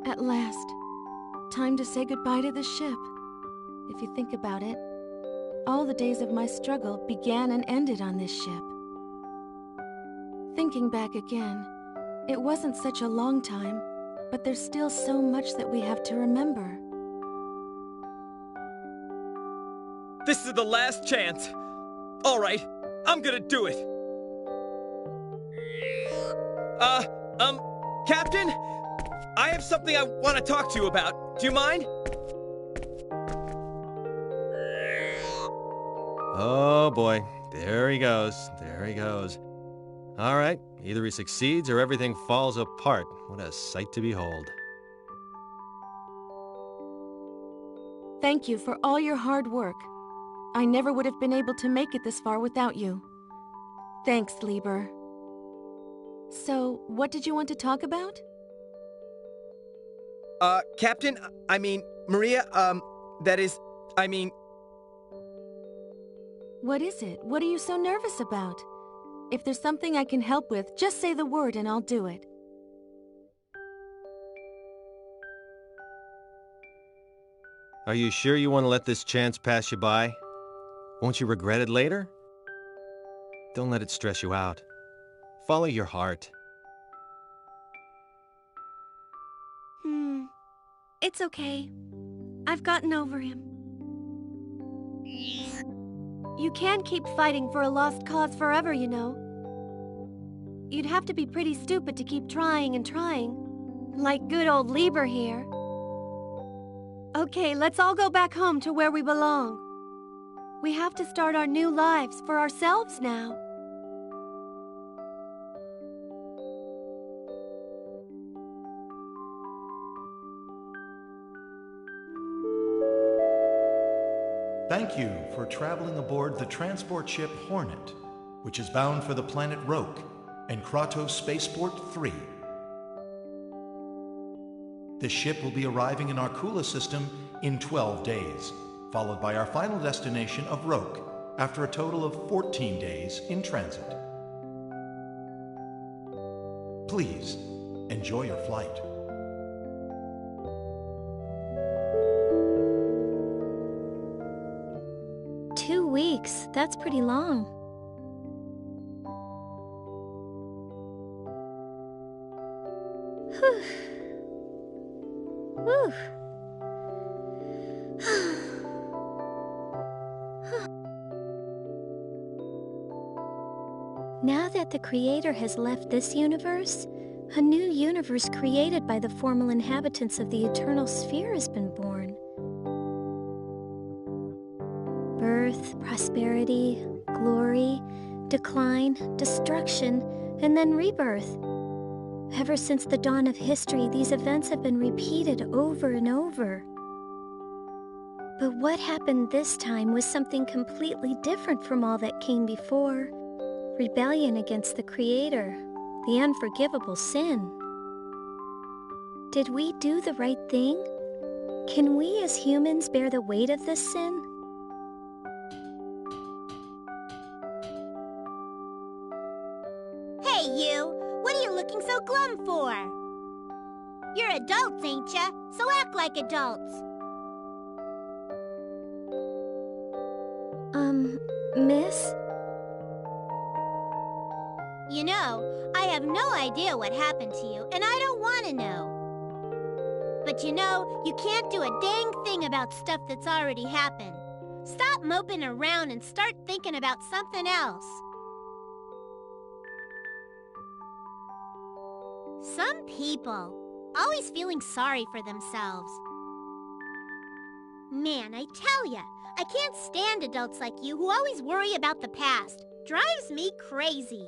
At last. Time to say goodbye to the ship. If you think about it, all the days of my struggle began and ended on this ship. Thinking back again, it wasn't such a long time, but there's still so much that we have to remember. This is the last chance. All right, I'm gonna do it. Captain? I have something I want to talk to you about. Do you mind? Oh boy, there he goes, there he goes. All right, either he succeeds or everything falls apart. What a sight to behold. Thank you for all your hard work. I never would have been able to make it this far without you. Thanks, Lieber. So, what did you want to talk about? Captain, I mean, Maria, that is, I mean... What is it? What are you so nervous about? If there's something I can help with, just say the word and I'll do it. Are you sure you want to let this chance pass you by? Won't you regret it later? Don't let it stress you out. Follow your heart. It's okay. I've gotten over him. You can't keep fighting for a lost cause forever, you know. You'd have to be pretty stupid to keep trying and trying. Like good old Lieber here. Okay, let's all go back home to where we belong. We have to start our new lives for ourselves now. Thank you for traveling aboard the transport ship Hornet, which is bound for the planet Roke and Kratos Spaceport 3. This ship will be arriving in Arcula system in 12 days, followed by our final destination of Roke after a total of 14 days in transit. Please, enjoy your flight. That's pretty long. Whew. Whew. Now that the Creator has left this universe, a new universe created by the formal inhabitants of the Eternal Sphere has been born. Birth, prosperity, glory, decline, destruction, and then rebirth. Ever since the dawn of history, these events have been repeated over and over. But what happened this time was something completely different from all that came before. Rebellion against the Creator, the unforgivable sin. Did we do the right thing? Can we as humans bear the weight of this sin? Hey, you! What are you looking so glum for? You're adults, ain't ya? So act like adults. Miss? You know, I have no idea what happened to you, and I don't want to know. But you know, you can't do a dang thing about stuff that's already happened. Stop moping around and start thinking about something else. Some people, always feeling sorry for themselves. Man, I tell ya, I can't stand adults like you who always worry about the past. Drives me crazy.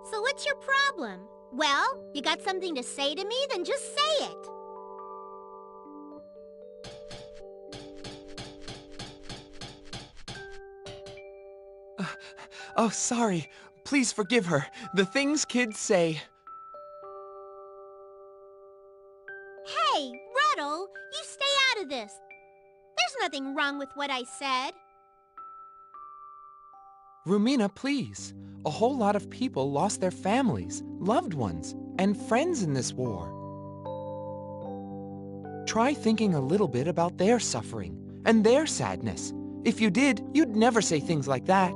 So what's your problem? Well, you got something to say to me? Then just say it. Oh, sorry. Please forgive her. The things kids say. Hey, Ruddle, you stay out of this. There's nothing wrong with what I said. Rumina, please. A whole lot of people lost their families, loved ones, and friends in this war. Try thinking a little bit about their suffering and their sadness. If you did, you'd never say things like that.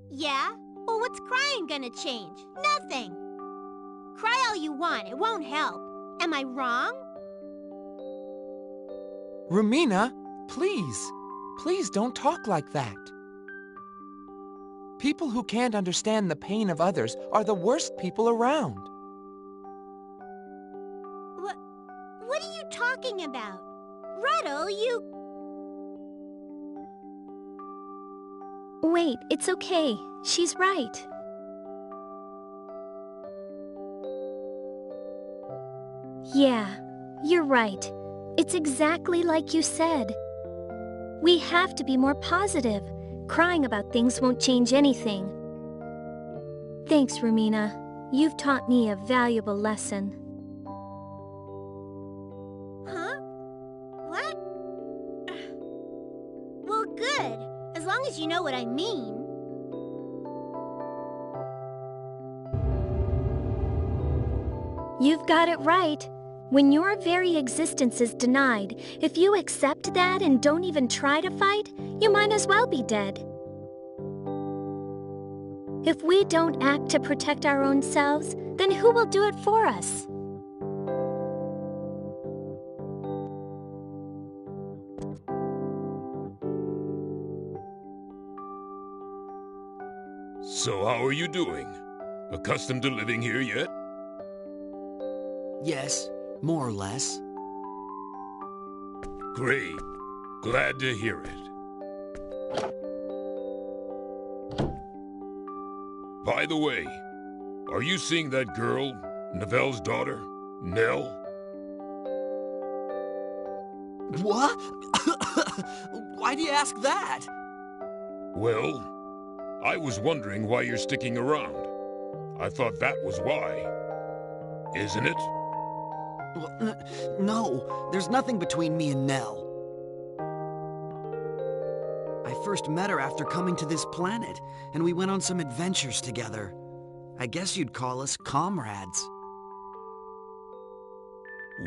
Yeah? Well, what's crying gonna change? Nothing. Cry all you want, it won't help. Am I wrong? Rumina, please. Please don't talk like that. People who can't understand the pain of others are the worst people around. What are you talking about? Ruddle, you... Wait, it's okay. She's right. Yeah, you're right. It's exactly like you said. We have to be more positive. Crying about things won't change anything. Thanks, Rumina. You've taught me a valuable lesson. Huh? What? Well, good. As long as you know what I mean. You've got it right. When your very existence is denied, if you accept that and don't even try to fight, you might as well be dead. If we don't act to protect our own selves, then who will do it for us? So how are you doing? Accustomed to living here yet? Yes, more or less. Great. Glad to hear it. By the way, are you seeing that girl, Nivelle's daughter, Nell? What? Why do you ask that? Well, I was wondering why you're sticking around. I thought that was why. Isn't it? Well, no, there's nothing between me and Nell. I first met her after coming to this planet, and we went on some adventures together. I guess you'd call us comrades.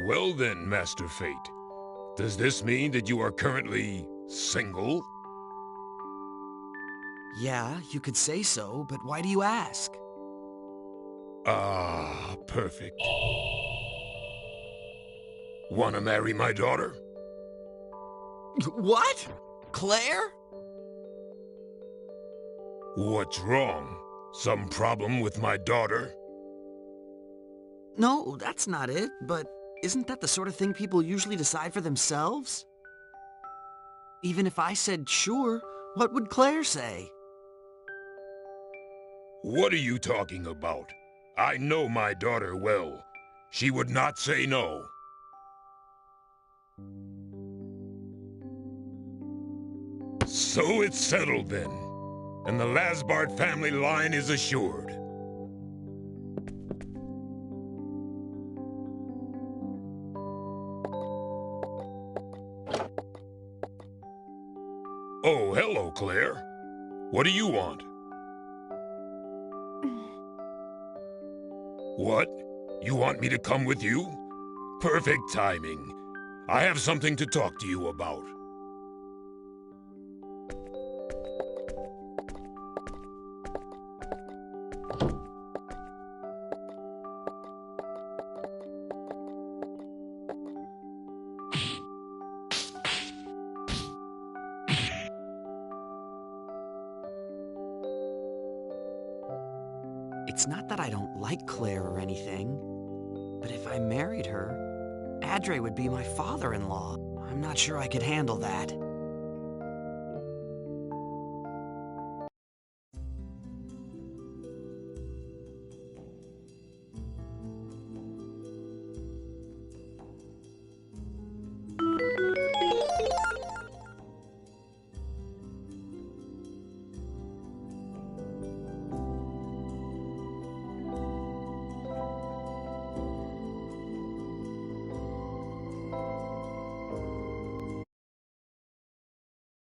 Well then, Master Fate. Does this mean that you are currently single? Yeah, you could say so, but why do you ask? Ah, perfect. Wanna marry my daughter? What? Claire? What's wrong? Some problem with my daughter? No, that's not it, but isn't that the sort of thing people usually decide for themselves? Even if I said sure, what would Claire say? What are you talking about? I know my daughter well. She would not say no. So it's settled then, and the Lasbart family line is assured. Oh, hello, Claire. What do you want? What? You want me to come with you? Perfect timing. I have something to talk to you about. It's not that I don't like Claire or anything, but if I married her, Adre would be my father-in-law. I'm not sure I could handle that.